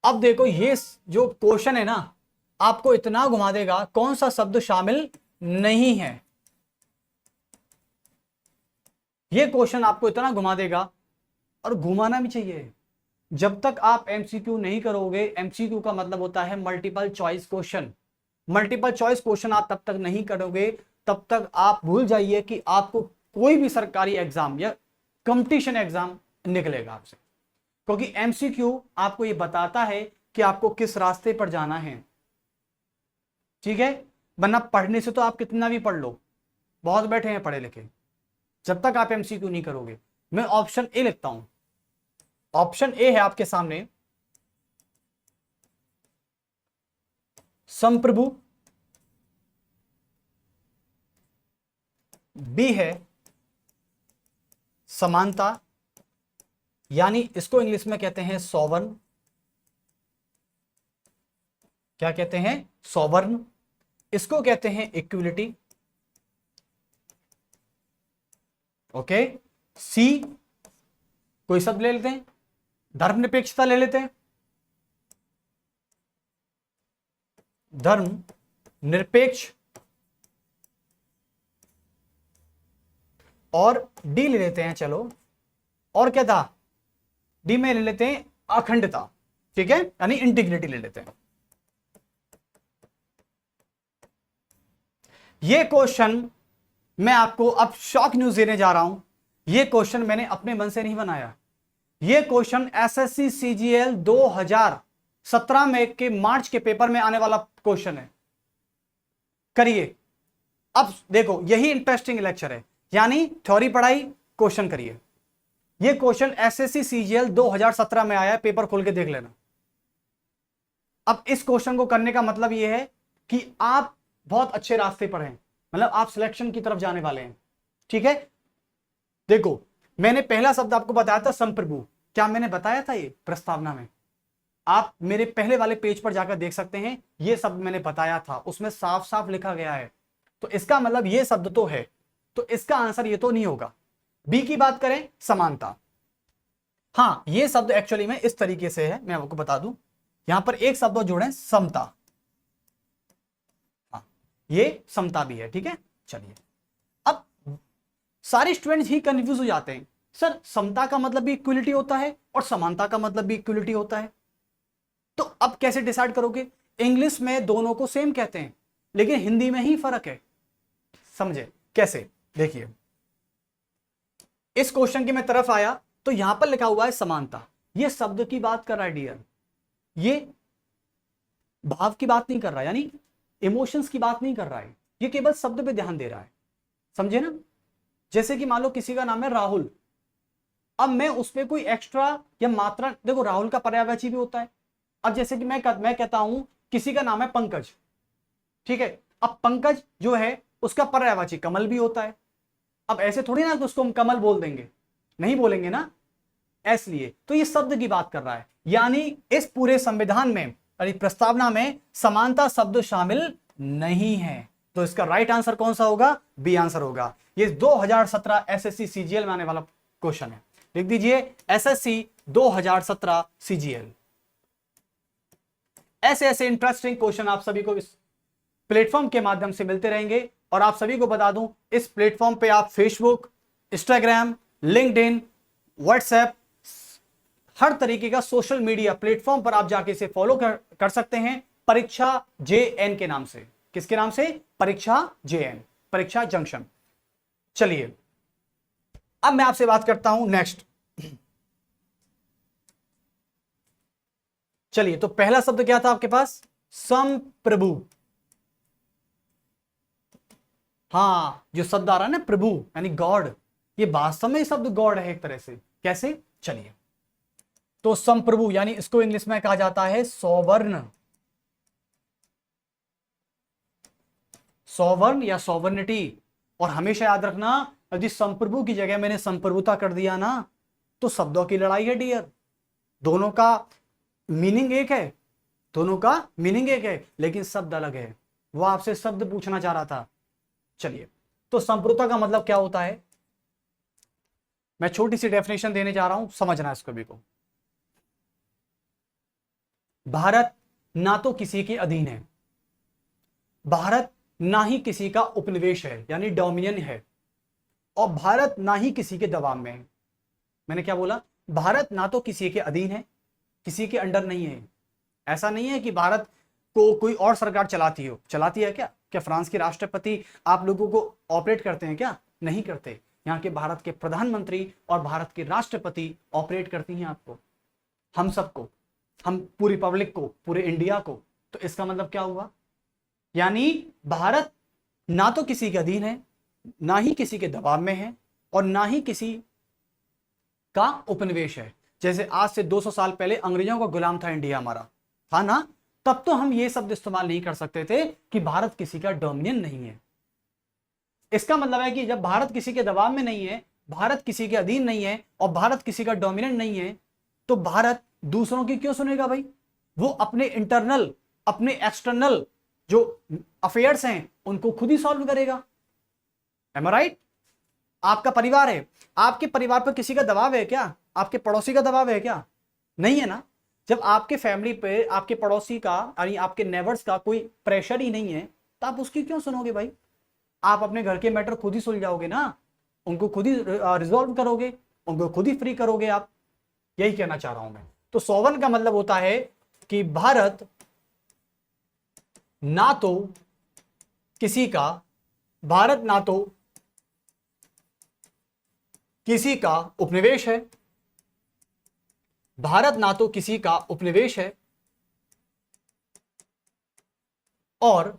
अब देखो, ये जो क्वेश्चन है ना, आपको इतना घुमा देगा, कौन सा शब्द शामिल नहीं है। ये क्वेश्चन आपको इतना घुमा देगा, और घुमाना भी चाहिए। जब तक आप एमसीक्यू नहीं करोगे, एमसीक्यू का मतलब होता है multiple choice question, multiple choice question आप तब तक नहीं करोगे, तब तक आप भूल जाइए कि आपको कोई भी सरकारी एग्जाम या कंपटीशन एग्जाम निकलेगा आपसे। क्योंकि एमसीक्यू आपको ये बताता है कि आपको किस रास्ते पर जाना है, ठीक है। वरना पढ़ने से तो आप कितना भी पढ़ लो, बहुत बैठे हैं पढ़े लिखे, जब तक आप एमसीक्यू नहीं करोगे। मैं ऑप्शन ए लिखता हूं। ऑप्शन ए है आपके सामने, संप्रभु। बी है समानता, यानी इसको इंग्लिश में कहते हैं सॉवर्न। क्या कहते हैं? सॉवर्न। इसको कहते हैं इक्विलिटी। ओके। सी, कोई शब्द ले लेते हैं, धर्मनिरपेक्षता ले लेते हैं, धर्म निरपेक्ष। और डी ले लेते हैं, चलो, और क्या था? डी में ले लेते हैं अखंडता, ठीक है, यानी इंटीग्रिटी ले लेते हैं। ये क्वेश्चन मैं आपको अब शॉक न्यूज देने जा रहा हूं। ये क्वेश्चन मैंने अपने मन से नहीं बनाया। ये क्वेश्चन एसएससी सीजीएल 2017 में के मार्च के पेपर में आने वाला क्वेश्चन है। करिए। अब देखो, यही इंटरेस्टिंग लेक्चर है, यानी थ्योरी पढ़ाई, क्वेश्चन करिए। ये क्वेश्चन एसएससी सीजीएल 2017 में आया है, पेपर खोल के देख लेना। अब इस क्वेश्चन को करने का मतलब यह है कि आप बहुत अच्छे रास्ते पर हैं, मतलब आप सिलेक्शन की तरफ जाने वाले हैं, ठीक है। देखो, मैंने पहला शब्द आपको बताया था संप्रभु। क्या मैंने बताया था ये प्रस्तावना में? आप मेरे पहले वाले पेज पर जाकर देख सकते हैं, ये शब्द मैंने बताया था, उसमें साफ साफ लिखा गया है। तो इसका मतलब ये शब्द तो है, तो इसका आंसर ये तो नहीं होगा। बी की बात करें, समानता। हाँ, ये शब्द एक्चुअली में इस तरीके से है, मैं आपको बता दूं। यहां पर एक शब्द जोड़े, समता। हाँ, ये समता भी है, ठीक है। चलिए, अब सारे स्टूडेंट्स ही कंफ्यूज हो जाते हैं, सर समता का मतलब भी इक्वलिटी होता है और समानता का मतलब भी इक्वलिटी होता है, तो अब कैसे डिसाइड करोगे? इंग्लिश में दोनों को सेम कहते हैं, लेकिन हिंदी में ही फर्क है। समझे कैसे? देखिए, इस क्वेश्चन की मैं तरफ आया तो यहां पर लिखा हुआ है समानता। ये शब्द की बात कर रहा है डियर, ये भाव की बात नहीं कर रहा है, यानी इमोशंस की बात नहीं कर रहा है, ये केवल शब्द पे ध्यान दे रहा है। समझे ना? जैसे कि मान लो किसी का नाम है राहुल, अब मैं उस पर कोई एक्स्ट्रा या मात्रा, देखो राहुल का पर्यायवाची भी होता है। अब जैसे कि मैं कहता हूं किसी का नाम है पंकज, ठीक है। अब पंकज जो है उसका पर्यायवाची कमल भी होता है। अब ऐसे थोड़ी ना कि उसको हम कमल बोल देंगे, नहीं बोलेंगे ना, इसलिए तो ये शब्द की बात कर रहा है। यानी इस पूरे संविधान में, प्रस्तावना में समानता शब्द शामिल नहीं है। तो इसका राइट आंसर कौन सा होगा? बी आंसर होगा। ये 2017 एसएससी सीजीएल में आने वाला क्वेश्चन है, लिख दीजिए एसएससी 2017 सीजीएल। ऐसे ऐसे इंटरेस्टिंग क्वेश्चन आप सभी को इस प्लेटफॉर्म के माध्यम से मिलते रहेंगे। और आप सभी को बता दूं, इस प्लेटफॉर्म पे आप फेसबुक, इंस्टाग्राम, लिंक्डइन, व्हाट्सएप, हर तरीके का सोशल मीडिया प्लेटफॉर्म पर आप जाके इसे फॉलो कर सकते हैं परीक्षा JN के नाम से। किसके नाम से? परीक्षा JN, परीक्षा जंक्शन। चलिए अब मैं आपसे बात करता हूं नेक्स्ट। चलिए तो पहला शब्द क्या था आपके पास? संप्रभु। हाँ, जो शब्द आ रहा है ना प्रभु यानी गॉड, ये वास्तव में शब्द गॉड है एक तरह से। कैसे? चलिए तो संप्रभु यानी इसको इंग्लिश में कहा जाता है सौवर्ण, सौवर्ण या सॉवर्निटी। और हमेशा याद रखना, यदि संप्रभु की जगह मैंने संप्रभुता कर दिया ना, तो शब्दों की लड़ाई है डियर। दोनों का मीनिंग एक है, दोनों का मीनिंग एक है, लेकिन शब्द अलग है। वो आपसे शब्द पूछना चाह रहा था। चलिए तो संप्रभुता का मतलब क्या होता है, मैं छोटी सी डेफिनेशन देने जा रहा हूं, समझना इसको भी को। भारत ना तो किसी के अधीन है, भारत ना ही किसी का उपनिवेश है यानी डोमिनियन है, और भारत ना ही किसी के दबाव में है। मैंने क्या बोला? भारत ना तो किसी के अधीन है, किसी के अंडर नहीं है। ऐसा नहीं है कि भारत को कोई और सरकार चलाती हो। चलाती है क्या? क्या फ्रांस के राष्ट्रपति आप लोगों को ऑपरेट करते हैं क्या? नहीं करते। यहाँ के भारत के प्रधानमंत्री और भारत के राष्ट्रपति ऑपरेट करती हैं आपको, हम सबको, हम पूरी पब्लिक को, पूरे इंडिया को। तो इसका मतलब क्या हुआ? यानी भारत ना तो किसी के अधीन है, ना ही किसी के दबाव में है, और ना ही किसी का उपनिवेश है। जैसे आज से 200 साल पहले अंग्रेजों का गुलाम था इंडिया हमारा, था ना? तब तो हम ये शब्द इस्तेमाल नहीं कर सकते थे कि भारत किसी का डोमिनियन नहीं है। इसका मतलब है कि जब भारत किसी के दबाव में नहीं है, भारत किसी के अधीन नहीं है, और भारत किसी का डोमिनेंट नहीं है, तो भारत दूसरों की क्यों सुनेगा भाई? वो अपने इंटरनल, अपने एक्सटर्नल जो अफेयर्स हैं उनको खुद ही सॉल्व करेगा। एम आई राइट? आपका परिवार है, आपके परिवार पर किसी का दबाव है क्या? आपके पड़ोसी का दबाव है क्या? नहीं है ना। जब आपके फैमिली पे आपके पड़ोसी का यानी आपके नेबर्स का कोई प्रेशर ही नहीं है, तो आप उसकी क्यों सुनोगे भाई? आप अपने घर के मैटर खुद ही सुलझाओगे ना, उनको खुद ही रिजॉल्व करोगे, उनको खुद ही फ्री करोगे आप। यही कहना चाह रहा हूं मैं। तो सॉवरन का मतलब होता है कि भारत ना तो किसी का, भारत ना तो किसी का उपनिवेश है, भारत ना तो किसी का उपनिवेश है, और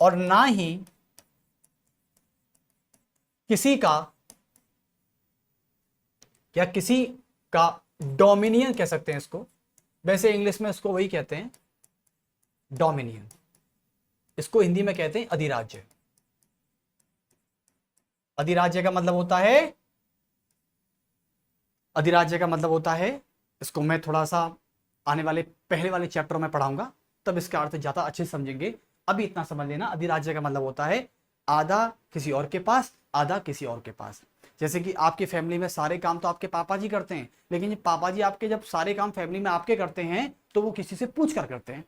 ना ही किसी का या किसी का डोमिनियन कह सकते हैं इसको। वैसे इंग्लिश में इसको वही कहते हैं, डोमिनियन। इसको हिंदी में कहते हैं अधिराज्य। अधिराज्य का मतलब होता है, अधिराज्य का मतलब होता है, इसको मैं थोड़ा सा आने वाले पहले वाले चैप्टर में पढ़ाऊंगा, तब इसका अर्थ ज्यादा अच्छे से समझेंगे। अभी इतना समझ लेना, अधिराज्य का मतलब होता है आधा किसी और के पास, आधा किसी और के पास। जैसे कि आपकी फैमिली में सारे काम तो आपके पापा जी करते हैं, लेकिन ये पापा जी आपके जब सारे काम फैमिली में आपके करते हैं, तो वो किसी से पूछ कर करते हैं।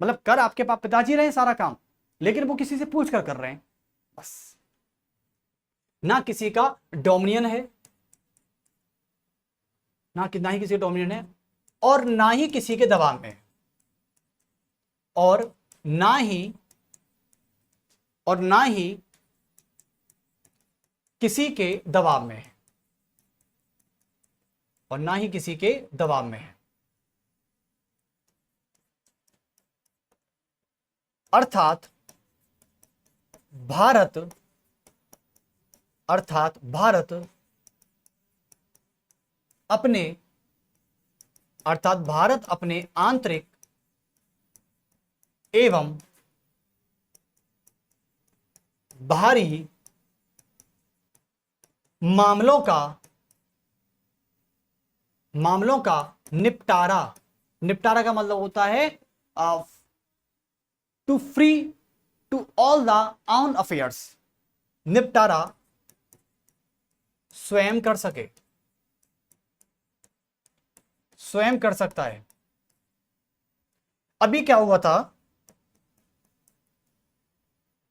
मतलब कर आपके पिताजी रहे हैं सारा काम, लेकिन वो किसी से पूछ कर रहे हैं बस। ना किसी का डोमिनियन है, ना ही किसी का डोमिनियन है, और ना ही किसी के दबाव में है, और ना ही किसी के दबाव में है, और ना ही किसी के दबाव में है। अर्थात भारत अपने आंतरिक एवं बाहरी मामलों का निपटारा का मतलब होता है to free to all the own affairs. निपटारा स्वयं कर सके, स्वयं कर सकता है। अभी क्या हुआ था,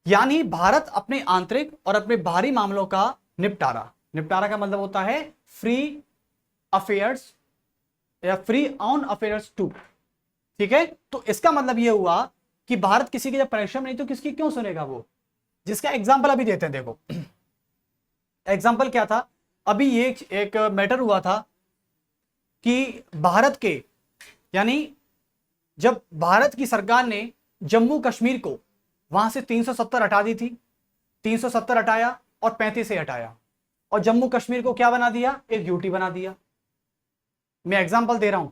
यानी भारत अपने आंतरिक और अपने बाहरी मामलों का निपटारा का मतलब होता है फ्री अफेयर्स या फ्री ऑन अफेयर्स टू। ठीक है, तो इसका मतलब यह हुआ कि भारत किसी की जब परिश्रम नहीं तो किसकी क्यों सुनेगा वो। जिसका एग्जाम्पल अभी देते हैं, देखो एग्जाम्पल क्या था, अभी ये एक मैटर हुआ था कि भारत के, यानी जब भारत की सरकार ने जम्मू कश्मीर को वहां से 370 हटा दी थी, 370 हटाया और 35 से हटाया, और जम्मू कश्मीर को क्या बना दिया, एक यूटी बना दिया। मैं एग्जांपल दे रहा हूं,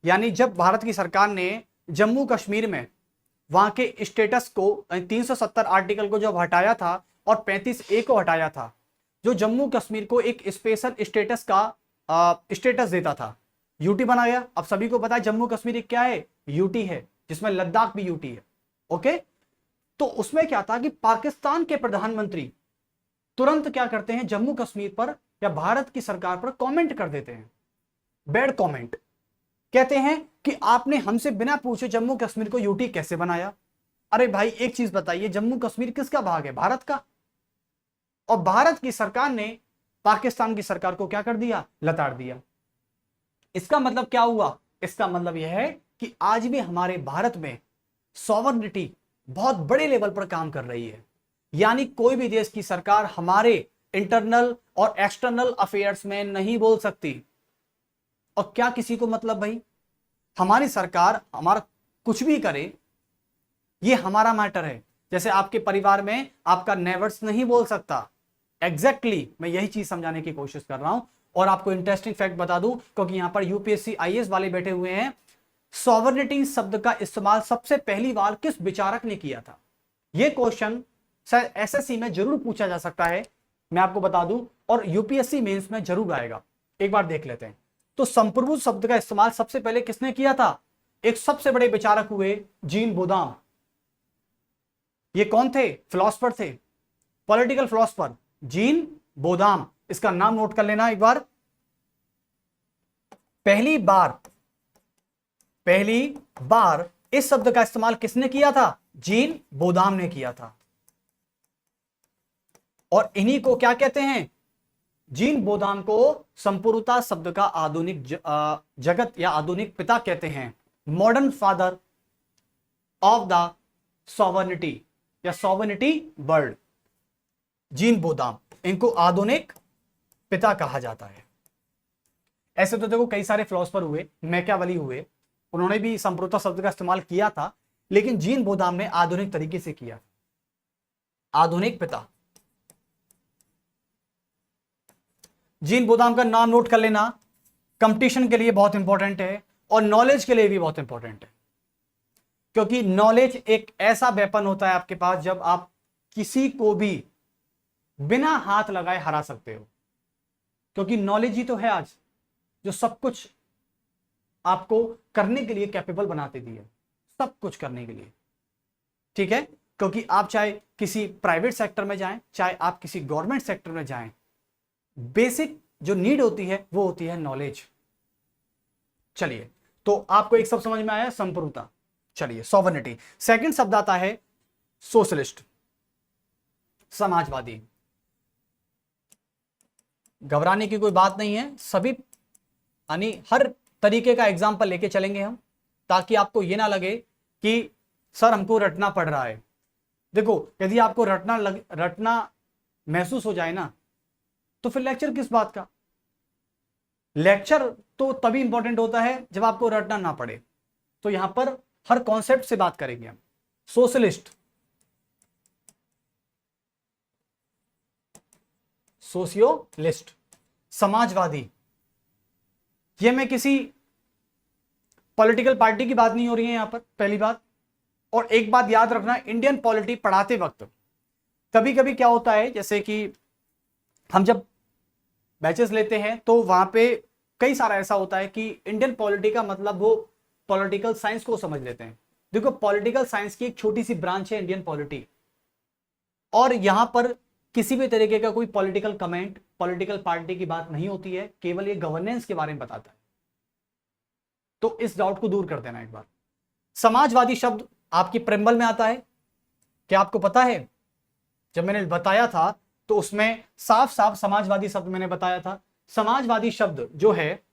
यानी जब भारत की सरकार ने जम्मू कश्मीर में वहां के स्टेटस को 370 आर्टिकल को जब हटाया था और 35A को हटाया था, जो जम्मू कश्मीर को एक स्पेशल स्टेटस का स्टेटस देता था, यूटी बनाया। अब सभी को पता है जम्मू कश्मीर एक क्या है, यूटी है, जिसमें लद्दाख भी यूटी है। ओके, तो उसमें क्या था कि पाकिस्तान के प्रधानमंत्री तुरंत क्या करते हैं, जम्मू कश्मीर पर या भारत की सरकार पर कमेंट कर देते हैं, बैड कमेंट। कहते हैं कि आपने हमसे बिना पूछे जम्मू कश्मीर को यूटी कैसे बनाया। अरे भाई एक चीज बताइए, जम्मू कश्मीर किसका भाग है, भारत का। और भारत की सरकार ने पाकिस्तान की सरकार को क्या कर दिया, लताड़ दिया। इसका मतलब क्या हुआ, इसका मतलब यह है कि आज भी हमारे भारत में सॉवरेनिटी बहुत बड़े लेवल पर काम कर रही है। यानी कोई भी देश की सरकार हमारे इंटरनल और एक्सटर्नल अफेयर्स में नहीं बोल सकती। और क्या किसी को मतलब भाई, हमारी सरकार हमारा कुछ भी करे, ये हमारा मैटर है। जैसे आपके परिवार में आपका नेबर्स नहीं बोल सकता। एग्जैक्टली मैं यही चीज समझाने की कोशिश कर रहा हूं। और आपको इंटरेस्टिंग फैक्ट बता दूं, क्योंकि यहां पर यूपीएससी आईएएस वाले बैठे हुए हैं, सॉवरेनिटी शब्द का इस्तेमाल सबसे पहली बार किस विचारक ने किया था। यह क्वेश्चन शायद एसएससी में जरूर पूछा जा सकता है, मैं आपको बता दूं, और यूपीएससी मेंस में जरूर आएगा। एक बार देख लेते हैं। तो संप्रभु शब्द का इस्तेमाल सबसे पहले किसने किया था, एक सबसे बड़े विचारक हुए जीन बोदाम। ये कौन थे, फिलोसफर थे, पॉलिटिकल फिलोसफर, जीन बोदाम। इसका नाम नोट कर लेना एक बार। पहली बार इस शब्द का इस्तेमाल किसने किया था, जीन बोदाम ने किया था। और इन्हीं को क्या कहते हैं, जीन बोदाम को संपूर्णता शब्द का आधुनिक जगत या आधुनिक पिता कहते हैं, modern father of the sovereignty या सॉवरेनिटी वर्ल्ड। जीन बोदाम, इनको आधुनिक पिता कहा जाता है। ऐसे तो देखो कई सारे फिलोसफर हुए, मैकियावेली हुए, उन्होंने भी संपूर्णता शब्द का इस्तेमाल किया था, लेकिन जीन बोदाम ने आधुनिक तरीके से किया। आधुनिक पिता जीन बोदाम का नाम नोट कर लेना, कंपटीशन के लिए बहुत इंपॉर्टेंट है और नॉलेज के लिए भी बहुत इंपॉर्टेंट है। क्योंकि नॉलेज एक ऐसा वेपन होता है आपके पास, जब आप किसी को भी बिना हाथ लगाए हरा सकते हो। क्योंकि नॉलेज ही तो है आज जो सब कुछ आपको करने के लिए कैपेबल बनाते दिए, सब कुछ करने के लिए। ठीक है, क्योंकि आप चाहे किसी प्राइवेट सेक्टर में जाएं, चाहे आप किसी गवर्नमेंट सेक्टर में जाएं, बेसिक जो नीड होती है वो होती है नॉलेज। चलिए, तो आपको एक सब समझ में आया, संप्रभुता। चलिए, सॉवरेनिटी। सेकंड शब्द आता है सोशलिस्ट, समाजवादी। घबराने की कोई बात नहीं है, सभी यानी हर तरीके का एग्जाम्पल लेके चलेंगे हम, ताकि आपको ये ना लगे कि सर हमको रटना पड़ रहा है। देखो, यदि आपको रटना महसूस हो जाए ना, तो फिर लेक्चर किस बात का। लेक्चर तो तभी इंपॉर्टेंट होता है जब आपको रटना ना पड़े। तो यहां पर हर कॉन्सेप्ट से बात करेंगे हम। सोशलिस्ट, सोशियोलिस्ट, समाजवादी। यह मैं किसी पॉलिटिकल पार्टी की बात नहीं हो रही है यहां पर, पहली बात। और एक बात याद रखना, इंडियन पॉलिटी पढ़ाते वक्त कभी कभी क्या होता है, जैसे कि हम जब बैचेस लेते हैं तो वहां पे कई सारा ऐसा होता है कि इंडियन पॉलिटी का मतलब वो पॉलिटिकल साइंस को समझ लेते हैं। देखो, पॉलिटिकल साइंस की एक छोटी सी ब्रांच है इंडियन पॉलिटी, और यहां पर किसी भी तरीके का कोई पॉलिटिकल कमेंट, पॉलिटिकल पार्टी की बात नहीं होती है, केवल ये गवर्नेंस के बारे में बताता है। तो इस डाउट को दूर कर देना एक बार। समाजवादी शब्द आपकी प्रेम्बल में आता है, क्या आपको पता है, जब मैंने बताया था तो उसमें साफ साफ समाजवादी शब्द मैंने बताया था। समाजवादी शब्द जो है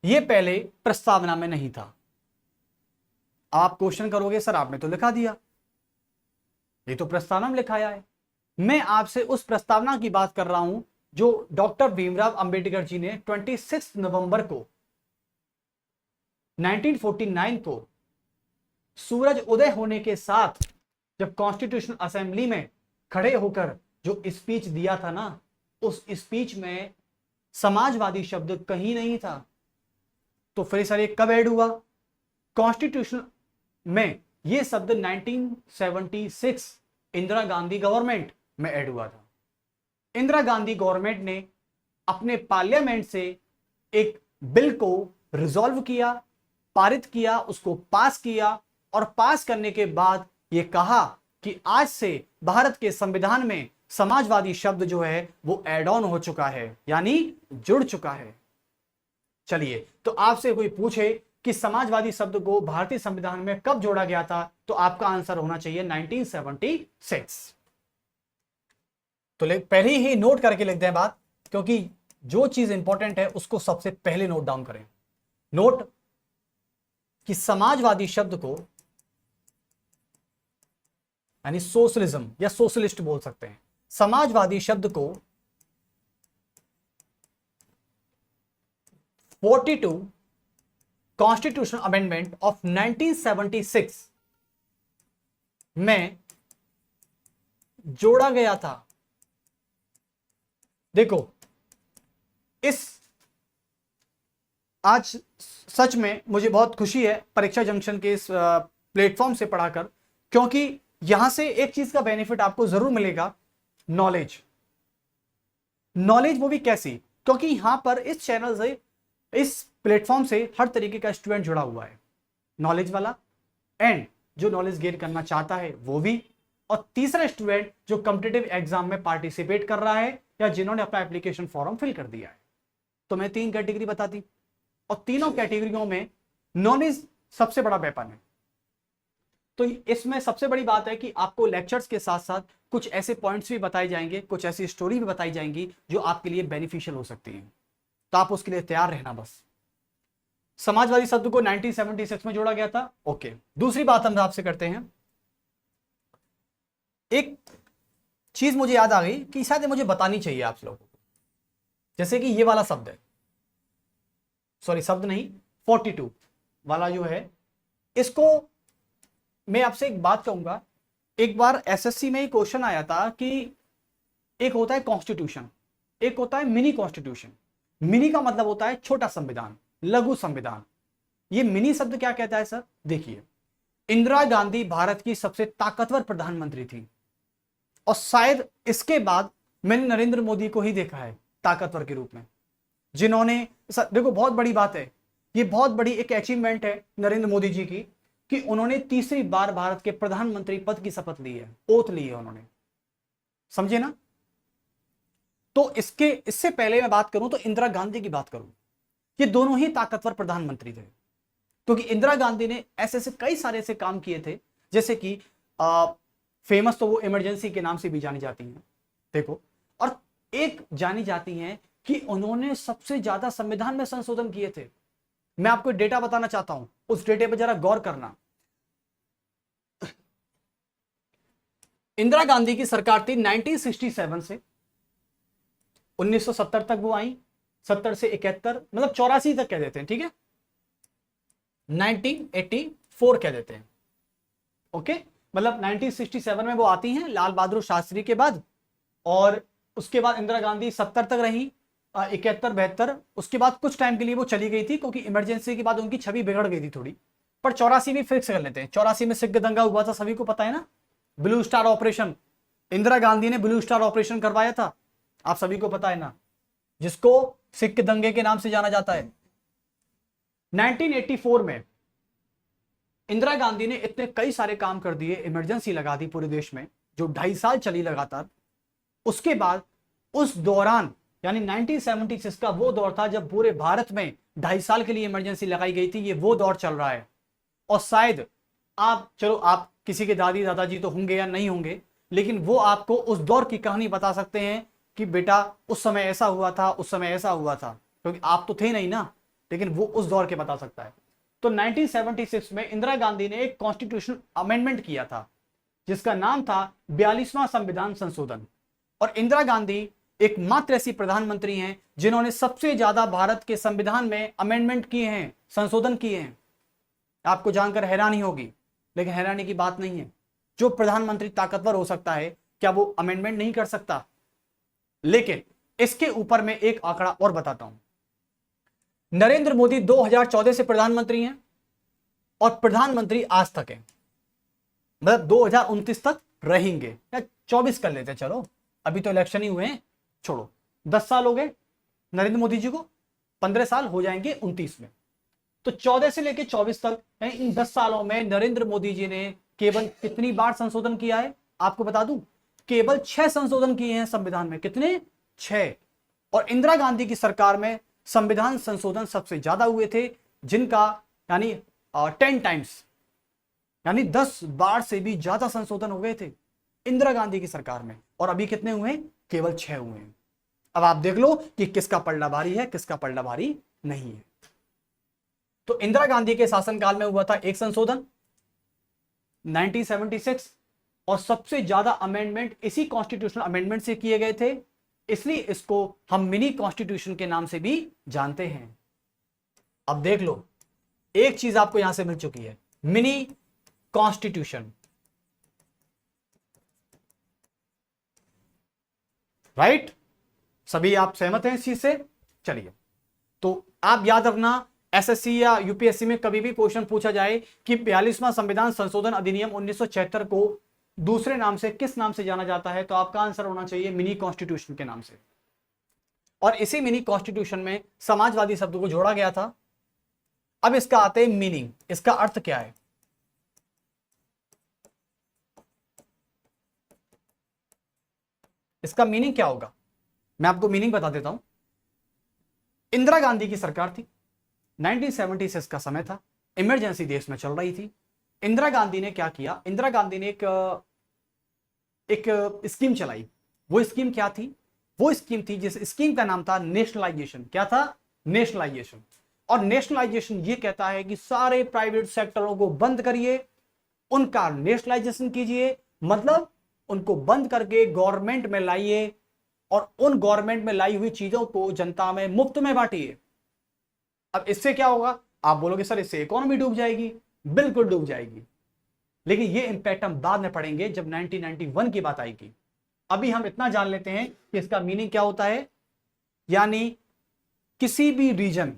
ये पहले प्रस्तावना में नहीं था। आप क्वेश्चन करोगे सर आपने तो लिखा दिया, ये तो प्रस्तावना में लिखाया है। मैं आपसे उस प्रस्तावना की बात कर रहा हूं जो डॉक्टर भीमराव अंबेडकर जी ने 26 नवंबर को 1949 को सूरज उदय होने के साथ जब कॉन्स्टिट्यूशनल असेंबली में खड़े होकर जो स्पीच दिया था ना, उस स्पीच में समाजवादी शब्द कहीं नहीं था। तो फिर सर ये कब ऐड हुआ? कॉन्स्टिट्यूशन में ये शब्द 1976 इंदिरा गांधी गवर्नमेंट में ऐड हुआ था। इंदिरा गांधी गवर्नमेंट ने अपने पार्लियामेंट से एक बिल को रिजॉल्व किया, पारित किया, उसको पास किया और पास करने के बाद यह कहा कि आज से भारत के संविधान में समाजवादी शब्द जो है वो एड ऑन हो चुका है, यानी जुड़ चुका है। चलिए, तो आपसे कोई पूछे कि समाजवादी शब्द को भारतीय संविधान में कब जोड़ा गया था, तो आपका आंसर होना चाहिए 1976। तो पहले ही नोट करके लिखते हैं बात, क्योंकि जो चीज इंपॉर्टेंट है उसको सबसे पहले नोट डाउन करें। नोट कि समाजवादी शब्द को यानी सोशलिज्म या सोशलिस्ट बोल सकते हैं। समाजवादी शब्द को 42 कॉन्स्टिट्यूशनल अमेंडमेंट ऑफ 1976 में जोड़ा गया था। देखो, इस आज सच में मुझे बहुत खुशी है परीक्षा जंक्शन के इस प्लेटफॉर्म से पढ़ाकर, क्योंकि यहां से एक चीज का बेनिफिट आपको जरूर मिलेगा, नॉलेज। नॉलेज वो भी कैसी? क्योंकि यहां पर इस चैनल से, इस प्लेटफॉर्म से हर तरीके का स्टूडेंट जुड़ा हुआ है, नॉलेज वाला एंड जो नॉलेज गेन करना चाहता है वो भी, और तीसरा स्टूडेंट जो कॉम्पिटिटिव एग्जाम में पार्टिसिपेट कर रहा है या जिन्होंने अपना एप्लीकेशन फॉर्म फिल कर दिया है। तो मैं 3 कैटेगरी बता दी और तीनों कैटेगरियों में नॉलेज सबसे बड़ा वेपन है। तो इसमें सबसे बड़ी बात है कि आपको लेक्चर्स के साथ साथ कुछ ऐसे पॉइंट्स भी बताए जाएंगे, कुछ ऐसी स्टोरी भी बताई जाएंगी जो आपके लिए बेनिफिशियल हो सकती है। तो आप उसके लिए तैयार रहना बस। समाजवादी शब्द को 1976 में जोड़ा गया था। ओके, दूसरी बात हम आपसे करते हैं। एक चीज मुझे याद आ गई कि शायद मुझे बतानी चाहिए आप लोगों को, जैसे कि ये वाला शब्द है, सॉरी शब्द नहीं, 42 वाला जो है, इसको मैं आपसे एक बात कहूंगा। एक बार एसएससी में एक क्वेश्चन आया था कि एक होता है कॉन्स्टिट्यूशन, एक होता है मिनी कॉन्स्टिट्यूशन। मिनी का मतलब होता है छोटा संविधान, लघु संविधान। ये मिनी शब्द क्या कहता है सर? देखिए, इंदिरा गांधी भारत की सबसे ताकतवर प्रधानमंत्री थी और शायद इसके बाद मैंने नरेंद्र मोदी को ही देखा है ताकतवर के रूप में, जिन्होंने देखो बहुत बड़ी बात है, ये बहुत बड़ी एक अचीवमेंट है नरेंद्र मोदी जी की कि उन्होंने तीसरी बार भारत के प्रधानमंत्री पद की शपथ ली है, ओथ ली है उन्होंने, समझे ना? तो इससे पहले मैं बात करूं तो इंदिरा गांधी की बात करूं, ये दोनों ही ताकतवर प्रधानमंत्री थे, क्योंकि इंदिरा गांधी ने ऐसे कई सारे ऐसे काम किए थे, जैसे कि फेमस तो वो इमरजेंसी के नाम से भी जानी जाती हैं, देखो, और एक जानी जाती हैं कि उन्होंने सबसे ज्यादा संविधान में संशोधन किए थे। मैं आपको डेटा बताना चाहता हूं, उस डेटे पर जरा गौर करना। इंदिरा गांधी की सरकार थी 1967 से 1970 तक वो आई, 70 से 71 मतलब 84 तक कह देते हैं, ठीक है, 1984 कह देते हैं, ओके, मतलब 1967 में वो आती हैं लाल बहादुर शास्त्री के बाद, और उसके बाद इंदिरा गांधी 70 तक रही, 71 72, उसके बाद कुछ टाइम के लिए वो चली गई थी क्योंकि इमरजेंसी के बाद उनकी छवि बिगड़ गई थी थोड़ी, पर 84 भी फिक्स कर लेते हैं। 84 में सिख दंगा हुआ था, सभी को पता है ना, blue star operation, Indira Gandhi ने ब्लू स्टार ऑपरेशन करवाया था, आप सभी को पता है ना, जिसको सिख दंगे के नाम से जाना जाता है। 1984 में इंदिरा गांधी ने इतने कई सारे काम कर दिए, इमरजेंसी लगा दी पूरे देश में जो 2.5 साल चली लगातार। उसके बाद उस दौरान यानी 1976 का वो दौर था जब पूरे भारत में 2.5 साल के लिए इमरजेंसी लगाई गई थी, ये वो दौर चल रहा है। और शायद आप चलो, आप किसी के दादी दादाजी तो होंगे या नहीं होंगे, लेकिन वो आपको उस दौर की कहानी बता सकते हैं कि बेटा उस समय ऐसा हुआ था, उस समय ऐसा हुआ था, क्योंकि आप तो थे नहीं ना, लेकिन वो उस दौर के बता सकता है। तो 1976 में इंदिरा गांधी ने एक कॉन्स्टिट्यूशन अमेंडमेंट किया था जिसका नाम था 42वां संविधान संशोधन। और इंदिरा गांधी एकमात्र ऐसी प्रधानमंत्री हैं जिन्होंने सबसे ज्यादा भारत के संविधान में अमेंडमेंट किए हैं, संशोधन किए हैं। आपको जानकर हैरानी होगी, लेकिन हैरानी की बात नहीं है। जो प्रधानमंत्री ताकतवर हो सकता है, क्या वो अमेंडमेंट नहीं कर सकता? लेकिन इसके ऊपर मैं एक आंकड़ा और बताता हूं। नरेंद्र मोदी 2014 से प्रधानमंत्री हैं और प्रधानमंत्री आज तक हैं, मतलब 2029 तक रहेंगे, या 24 कर लेते, चलो अभी तो इलेक्शन ही हुए हैं, छोड़ो, 10 साल हो गए नरेंद्र मोदी जी को, 15 साल हो जाएंगे 29 में। तो 14 से लेकर 24 तक, इन 10 सालों में नरेंद्र मोदी जी ने केवल कितनी बार संशोधन किया है? आपको बता दूं, केवल 6 संशोधन किए हैं संविधान में। कितने? 6। और इंदिरा गांधी की सरकार में संविधान संशोधन सबसे ज्यादा हुए थे, जिनका यानी 10 टाइम्स, यानी 10 बार से भी ज्यादा संशोधन हो गए थे इंदिरा गांधी की सरकार में। और अभी कितने हुए? केवल 6 हुए हैं। अब आप देख लो कि किसका पलड़ा भारी है, किसका पलड़ा भारी नहीं है। तो इंदिरा गांधी के शासनकाल में हुआ था एक संशोधन 1976, और सबसे ज्यादा अमेंडमेंट इसी कॉन्स्टिट्यूशनल अमेंडमेंट से किए गए थे, इसलिए इसको हम मिनी कॉन्स्टिट्यूशन के नाम से भी जानते हैं। अब देख लो, एक चीज आपको यहां से मिल चुकी है, मिनी कॉन्स्टिट्यूशन, राइट? सभी आप सहमत हैं इस चीज से? चलिए, तो आप याद रखना, एसएससी या यूपीएससी में कभी भी क्वेश्चन पूछा जाए कि 42वां संविधान संशोधन अधिनियम 1976 को दूसरे नाम से किस नाम से जाना जाता है, तो आपका आंसर होना चाहिए मिनी कॉन्स्टिट्यूशन के नाम से। और इसी मिनी कॉन्स्टिट्यूशन में समाजवादी शब्द को जोड़ा गया था। अब इसका आते हैं मीनिंग, इसका अर्थ क्या है? इसका मीनिंग क्या होगा, मैं आपको मीनिंग बता देता हूं। इंदिरा गांधी की सरकार थी, 1976 का समय था, इमरजेंसी देश में चल रही थी। इंदिरा गांधी ने क्या किया? इंदिरा गांधी ने एक स्कीम चलाई। वो स्कीम क्या थी? वो स्कीम थी जिस स्कीम का नाम था नेशनलाइजेशन। क्या था? नेशनलाइजेशन। और नेशनलाइजेशन ये कहता है कि सारे प्राइवेट सेक्टरों को बंद करिए, उनका नेशनलाइजेशन कीजिए, मतलब उनको बंद करके गवर्नमेंट में लाइए और उन गवर्नमेंट में लाई हुई चीजों को जनता में मुफ्त में बांटिए। अब इससे क्या होगा? आप बोलोगे सर इससे इकोनॉमी डूब जाएगी। बिल्कुल डूब जाएगी, लेकिन ये इंपैक्ट हम बाद में पढ़ेंगे जब 1991 की बात आएगी। अभी हम इतना जान लेते हैं कि इसका मीनिंग क्या होता है। यानी किसी भी रीजन,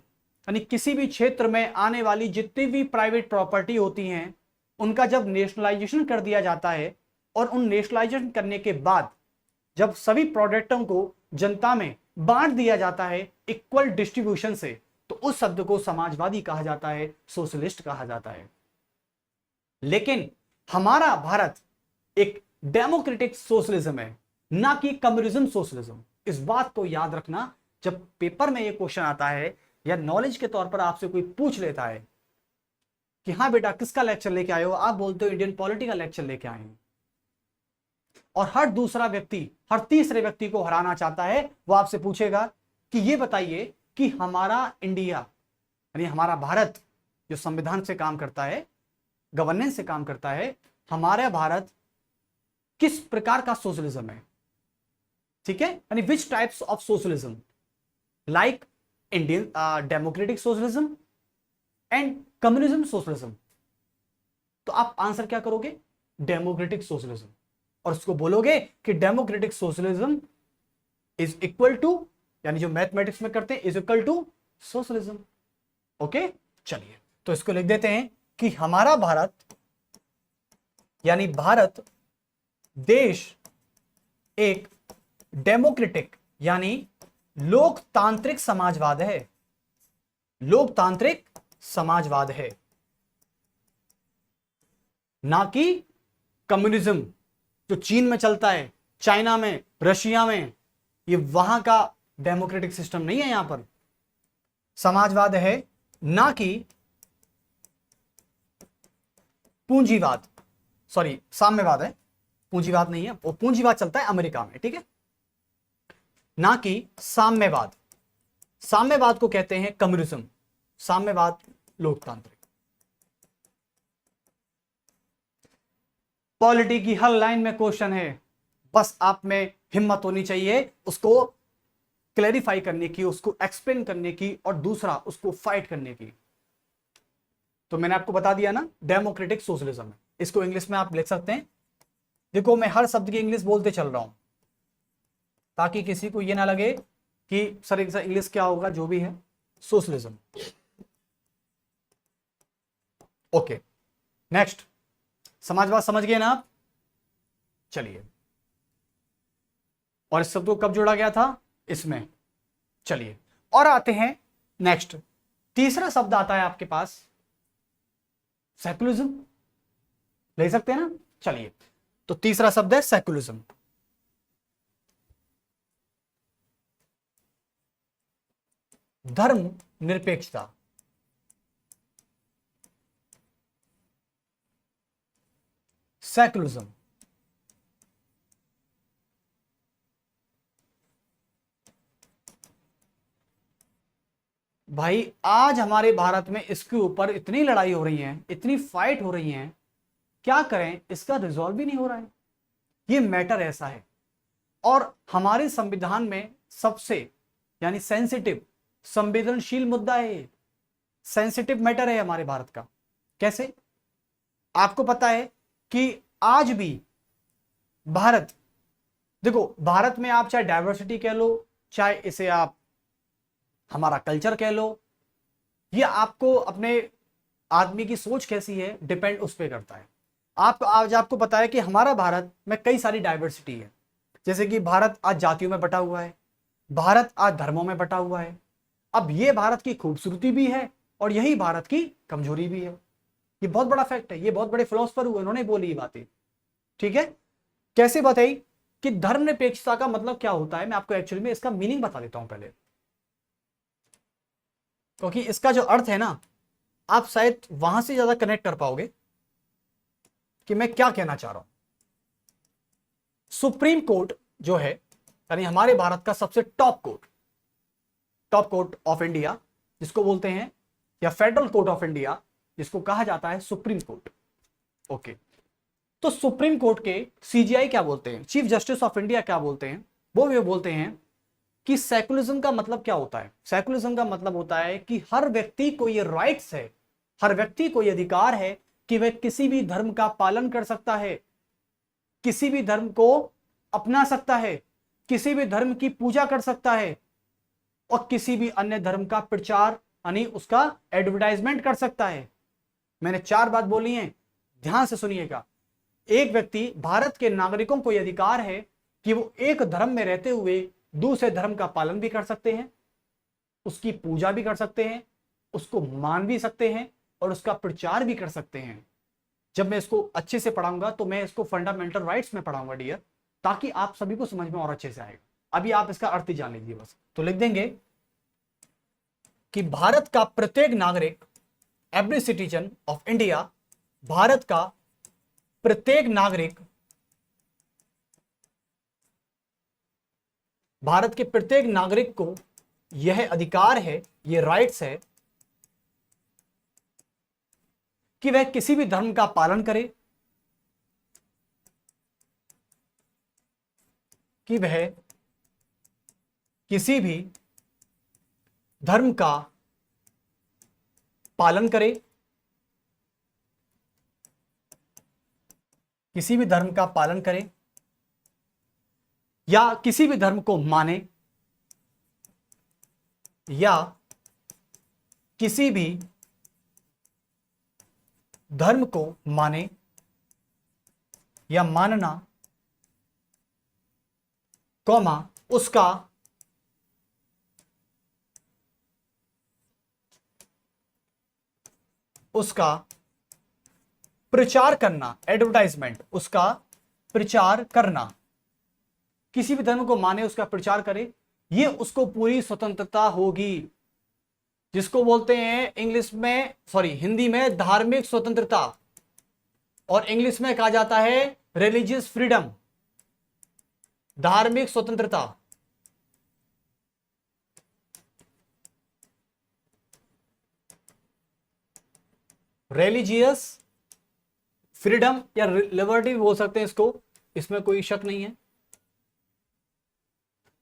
यानी किसी भी क्षेत्र में आने वाली जितनी भी प्राइवेट प्रॉपर्टी होती हैं, उनका जब नेशनलाइजेशन कर दिया जाता है, और उन नेशनलाइजेशन करने के बाद जब सभी प्रोडक्टों को जनता में बांट दिया जाता है इक्वल डिस्ट्रीब्यूशन से, तो उस शब्द को समाजवादी कहा जाता है, सोशलिस्ट कहा जाता है। लेकिन हमारा भारत एक डेमोक्रेटिक सोशलिज्म है, ना कि कम्युनिज्म सोशलिज्म। इस बात को याद रखना, जब पेपर में यह क्वेश्चन आता है या नॉलेज के तौर पर आपसे कोई पूछ लेता है कि हाँ बेटा किसका लेक्चर लेके आए हो, आप बोलते हो इंडियन पॉलिटी का लेक्चर लेके आए हैं, और हर दूसरा व्यक्ति, हर तीसरे व्यक्ति को हराना चाहता है, वो आपसे पूछेगा कि ये बताइए कि हमारा इंडिया, यानी हमारा भारत जो संविधान से काम करता है, गवर्नेंस से काम करता है, हमारा भारत किस प्रकार का सोशलिज्म है? ठीक है, यानी which types of socialism, like Indian democratic socialism and communism socialism. तो आप आंसर क्या करोगे? डेमोक्रेटिक सोशलिज्म, और उसको बोलोगे कि democratic socialism is equal to, यानी जो मैथमेटिक्स में करते हैं, is equal to socialism. Okay, चलिए तो इसको लिख देते हैं कि हमारा भारत, यानी भारत देश एक डेमोक्रेटिक यानी लोकतांत्रिक समाजवाद है। लोकतांत्रिक समाजवाद है, ना कि कम्युनिज्म जो चीन में चलता है, चाइना में, रशिया में। ये वहां का डेमोक्रेटिक सिस्टम नहीं है। यहां पर समाजवाद है, ना कि पूंजीवाद, सॉरी साम्यवाद है, पूंजीवाद नहीं है, वो पूंजीवाद चलता है अमेरिका में, ठीक है, ना कि साम्यवाद। साम्यवाद को कहते हैं कम्युनिज्म, साम्यवाद लोकतांत्रिक। पॉलिटी की हर लाइन में क्वेश्चन है, बस आप में हिम्मत होनी चाहिए उसको क्लैरिफाई करने की, उसको एक्सप्लेन करने की, और दूसरा उसको फाइट करने की। तो मैंने आपको बता दिया ना, डेमोक्रेटिक सोशलिज्म है, इसको इंग्लिश में आप लिख सकते हैं। देखो मैं हर शब्द की इंग्लिश बोलते चल रहा हूं ताकि किसी को ये ना लगे कि सर इंग्लिश क्या होगा, जो भी है सोशलिज्म। ओके नेक्स्ट, समाजवाद समझ गए ना आप? चलिए, और इस शब्द को कब जोड़ा गया था इसमें? चलिए और आते हैं नेक्स्ट, तीसरा शब्द आता है आपके पास सेकुलरिज्म, ले सकते हैं ना? चलिए, तो तीसरा शब्द है सेकुलरिज्म। धर्म निरपेक्षता, सेकुलरिज्म। भाई आज हमारे भारत में इसके ऊपर इतनी लड़ाई हो रही है, इतनी फाइट हो रही है, क्या करें, इसका रिजॉल्व भी नहीं हो रहा है। ये मैटर ऐसा है, और हमारे संविधान में सबसे यानी सेंसिटिव, संवेदनशील मुद्दा है ये, सेंसिटिव मैटर है हमारे भारत का। कैसे? आपको पता है कि आज भी भारत, देखो भारत में आप चाहे डाइवर्सिटी कह लो, चाहे इसे आप हमारा कल्चर कह लो, ये आपको अपने आदमी की सोच कैसी है डिपेंड उस पर करता है। आज आपको पता है कि हमारा भारत में कई सारी डाइवर्सिटी है, जैसे कि भारत आज जातियों में बटा हुआ है, भारत आज धर्मों में बटा हुआ है। अब ये भारत की खूबसूरती भी है और यही भारत की कमजोरी भी है। ये बहुत बड़ा फैक्ट है, ये बहुत बड़े फिलोसफर हुए, उन्होंने बोली ये बातें, ठीक है। कैसे बताई कि धर्मनिरपेक्षता का मतलब क्या होता है, मैं आपको एक्चुअली में इसका मीनिंग बता देता हूं पहले, क्योंकि इसका जो अर्थ है ना, आप शायद वहां से ज्यादा कनेक्ट कर पाओगे कि मैं क्या कहना चाह रहा हूं। सुप्रीम कोर्ट जो है, यानी हमारे भारत का सबसे टॉप कोर्ट ऑफ इंडिया जिसको बोलते हैं, या फेडरल कोर्ट ऑफ इंडिया जिसको कहा जाता है सुप्रीम कोर्ट। ओके, तो सुप्रीम कोर्ट के सीजीआई क्या बोलते हैं, चीफ जस्टिस ऑफ इंडिया क्या बोलते हैं, वो भी बोलते हैं कि सेकुलरिज्म का मतलब क्या होता है। सेकुलरिज्म का मतलब होता है कि हर व्यक्ति को ये राइट्स है, हर व्यक्ति को ये अधिकार है कि वह किसी भी धर्म का पालन कर सकता है, किसी भी धर्म को अपना सकता है, किसी भी धर्म की पूजा कर सकता है, और किसी भी अन्य धर्म का प्रचार यानी उसका एडवर्टाइजमेंट कर सकता है। मैंने 4 बात बोली हैं, ध्यान से सुनिएगा। एक व्यक्ति, भारत के नागरिकों को यह अधिकार है कि वो एक धर्म में रहते हुए दूसरे धर्म का पालन भी कर सकते हैं, उसकी पूजा भी कर सकते हैं, उसको मान भी सकते हैं, और उसका प्रचार भी कर सकते हैं। जब मैं इसको अच्छे से पढ़ाऊंगा तो मैं इसको फंडामेंटल राइट्स में पढ़ाऊंगा डियर, ताकि आप सभी को समझ में और अच्छे से आएगा। अभी आप इसका अर्थ ही जान लीजिए बस। तो लिख देंगे कि भारत का प्रत्येक नागरिक, every citizen of India, Bharat का प्रत्येक नागरिक, भारत के प्रत्येक नागरिक को यह अधिकार है, यह राइट्स है कि वह किसी भी धर्म का पालन करे, कि वह किसी भी धर्म का पालन करे, किसी भी धर्म का पालन करे, या किसी भी धर्म को माने, या किसी भी धर्म को माने या मानना, कौमा उसका प्रचार करना, एडवर्टाइजमेंट, उसका प्रचार करना, किसी भी धर्म को माने, उसका प्रचार करे, ये उसको पूरी स्वतंत्रता होगी, जिसको बोलते हैं इंग्लिश में, सॉरी हिंदी में, धार्मिक स्वतंत्रता। और इंग्लिश में कहा जाता है रिलीजियस फ्रीडम, धार्मिक स्वतंत्रता। रिलीजियस फ्रीडम या लिबर्टी भी बोल सकते हैं इसको, इसमें कोई शक नहीं है।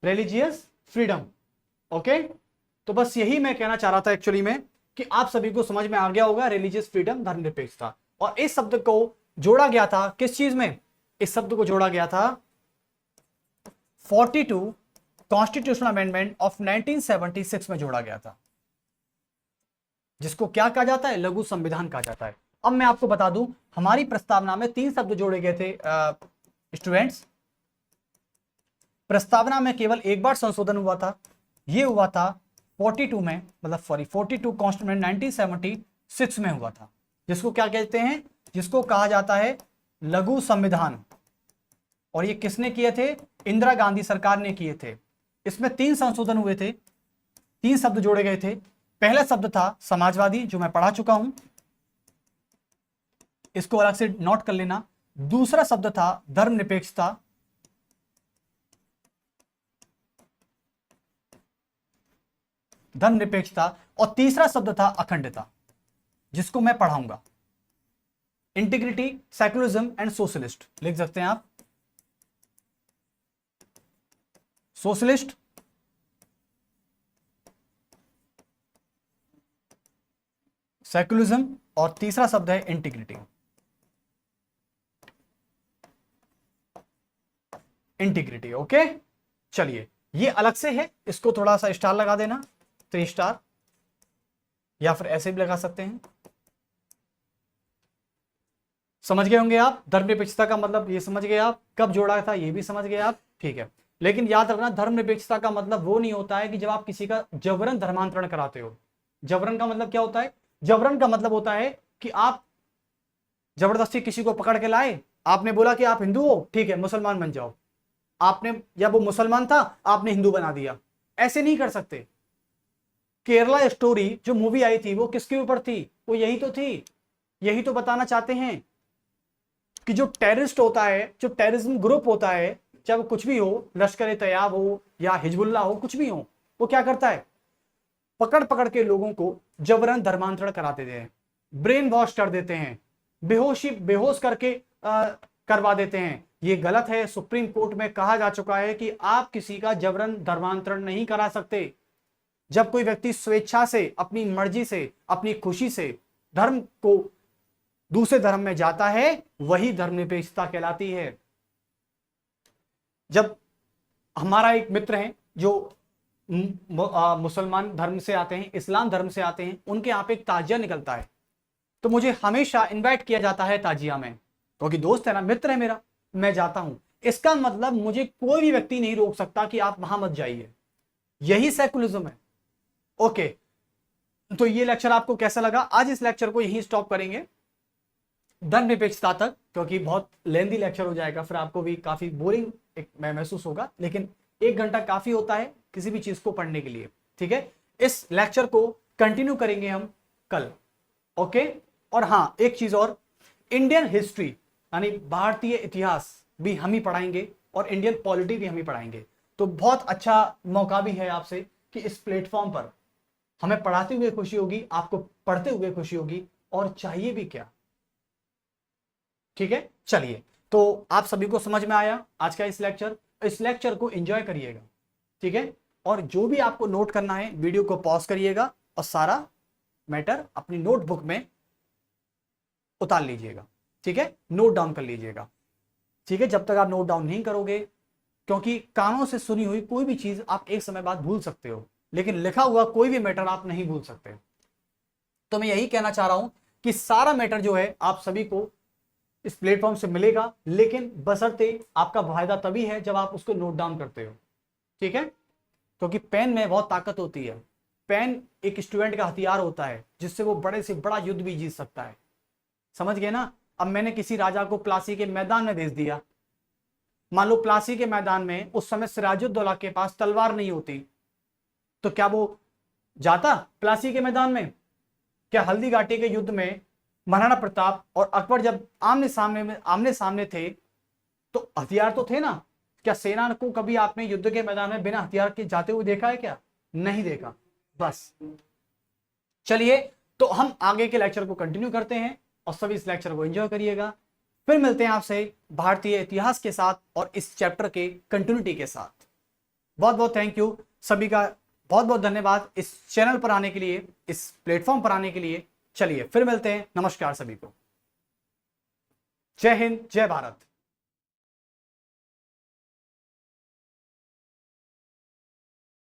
Religious freedom, okay. तो बस यही मैं कहना चाह रहा था एक्चुअली में, कि आप सभी को समझ में आ गया होगा रिलीजियस फ्रीडम, धर्मनिरपेक्षता। और इस शब्द को जोड़ा गया था किस चीज में? इस शब्द को जोड़ा गया था 42 कॉन्स्टिट्यूशनल अमेंडमेंट ऑफ 1976 में जोड़ा गया था, जिसको क्या कहा जाता है? लघु संविधान कहा जाता है। अब मैं आपको बता दूं, हमारी प्रस्तावना में 3 शब्द जोड़े गए थे स्टूडेंट्स। प्रस्तावना में केवल एक बार संशोधन हुआ था, यह हुआ था 42 में, मतलब 42 कॉन्स्टिट्यूशन 1976 में हुआ था, जिसको क्या कहते हैं? जिसको कहा जाता है लघु संविधान। और ये किसने किए थे? इंदिरा गांधी सरकार ने किए थे। इसमें 3 संशोधन हुए थे, 3 शब्द जोड़े गए थे। पहला शब्द था समाजवादी, जो मैं पढ़ा चुका हूं, इसको अलग से नोट कर लेना। दूसरा शब्द था धर्मनिरपेक्षता, धर्मनिरपेक्षता। और तीसरा शब्द था अखंडता, जिसको मैं पढ़ाऊंगा। इंटीग्रिटी, सेक्युलरिज्म एंड सोशलिस्ट लिख सकते हैं आप। सोशलिस्ट, सेक्युलरिज्म, और तीसरा शब्द है इंटीग्रिटी। Integrity, okay. चलिए, ये अलग से है, इसको थोड़ा सा स्टार लगा देना, 3 स्टार, या फिर ऐसे भी लगा सकते हैं। समझ गए होंगे आप? धर्मनिरपेक्षता का मतलब ये समझ गए आप, कब जोड़ा था ये भी समझ गए आप, ठीक है। लेकिन याद रखना, धर्मनिरपेक्षता का मतलब वो नहीं होता है कि जब आप किसी का जबरन धर्मांतरण कराते हो। जबरन का मतलब क्या होता है? जबरन का मतलब होता है कि आप जबरदस्ती किसी को पकड़ के लाए, आपने बोला कि आप हिंदू हो, ठीक है मुसलमान बन जाओ। आपने, या वो मुसलमान था, आपने हिंदू बना दिया। ऐसे नहीं कर सकते। केरला स्टोरी जो मूवी आई थी, वो किसके ऊपर थी? वो यही तो थी। यही तो बताना चाहते हैं कि जो टेररिस्ट होता है, जो टेररिज्म ग्रुप होता है, चाहे वो कुछ भी हो, लश्कर तैयब हो या हिजबुल्ला हो, कुछ भी हो, वो क्या करता है? पकड़ पकड़ के लोगों को जबरन धर्मांतरण करा देते हैं, ब्रेन वॉश कर देते हैं, बेहोश करके करवा देते हैं। ये गलत है। सुप्रीम कोर्ट में कहा जा चुका है कि आप किसी का जबरन धर्मांतरण नहीं करा सकते। जब कोई व्यक्ति स्वेच्छा से, अपनी मर्जी से, अपनी खुशी से धर्म को दूसरे धर्म में जाता है, वही धर्मनिरपेक्षता कहलाती है। जब हमारा एक मित्र है जो मुसलमान धर्म से आते हैं, इस्लाम धर्म से आते हैं, उनके यहाँ पे एक ताजिया निकलता है, तो मुझे हमेशा इनवाइट किया जाता है ताजिया में, क्योंकि दोस्त है ना, मित्र है मेरा, मैं जाता हूं। इसका मतलब मुझे कोई भी व्यक्ति नहीं रोक सकता कि आप वहां मत जाइए। यही सेकुलरिज्म है, ओके। तो ये लेक्चर आपको कैसा लगा? आज इस लेक्चर को यहीं स्टॉप करेंगे, धर्मनिरपेक्षता तक, क्योंकि बहुत लेंदी लेक्चर हो जाएगा, फिर आपको भी काफी बोरिंग एक महसूस होगा। लेकिन 1 घंटा काफी होता है किसी भी चीज को पढ़ने के लिए, ठीक है। इस लेक्चर को कंटिन्यू करेंगे हम कल, ओके। और हाँ, एक चीज और, इंडियन हिस्ट्री यानी भारतीय इतिहास भी हम ही पढ़ाएंगे, और इंडियन पॉलिटी भी हम ही पढ़ाएंगे। तो बहुत अच्छा मौका भी है आपसे कि इस प्लेटफॉर्म पर हमें पढ़ाते हुए खुशी होगी, आपको पढ़ते हुए खुशी होगी, और चाहिए भी क्या, ठीक है। चलिए, तो आप सभी को समझ में आया आज का इस लेक्चर को एंजॉय करिएगा, ठीक है। और जो भी आपको नोट करना है, वीडियो को पॉज करिएगा और सारा मैटर अपनी नोटबुक में उतार लीजिएगा, ठीक है, नोट डाउन कर लीजिएगा, ठीक है। जब तक आप नोट डाउन नहीं करोगे, क्योंकि कानों से सुनी हुई कोई भी चीज आप एक समय बाद भूल सकते हो, लेकिन लिखा हुआ कोई भी मैटर आप नहीं भूल सकते। तो मैं यही कहना चाह रहा हूं कि सारा मैटर जो है आप सभी को इस प्लेटफॉर्म से मिलेगा, लेकिन बशर्ते आपका फायदा तभी है जब आप उसको नोट डाउन करते हो, ठीक है। क्योंकि पेन में बहुत ताकत होती है। पेन एक स्टूडेंट का हथियार होता है, जिससे वो बड़े से बड़ा युद्ध भी जीत सकता है। समझ गए ना? अब मैंने किसी राजा को प्लासी के मैदान में भेज दिया, मान लो प्लासी के मैदान में उस समय सिराजुद्दौला के पास तलवार नहीं होती, तो क्या वो जाता प्लासी के मैदान में? क्या हल्दी घाटी के युद्ध में महाराणा प्रताप और अकबर जब आमने सामने थे तो हथियार तो थे ना। क्या सेना को कभी आपने युद्ध के मैदान में बिना हथियार के जाते हुए देखा है क्या? नहीं देखा। बस चलिए, तो हम आगे के लेक्चर को कंटिन्यू करते हैं और सभी इस लेक्चर को एंजॉय करिएगा। फिर मिलते हैं आपसे भारतीय इतिहास के साथ और इस चैप्टर के कंटिन्यूटी के साथ। बहुत बहुत थैंक यू सभी का, बहुत बहुत धन्यवाद इस चैनल पर आने के लिए, इस प्लेटफॉर्म पर आने के लिए। चलिए फिर मिलते हैं, नमस्कार सभी को, जय हिंद, जय भारत।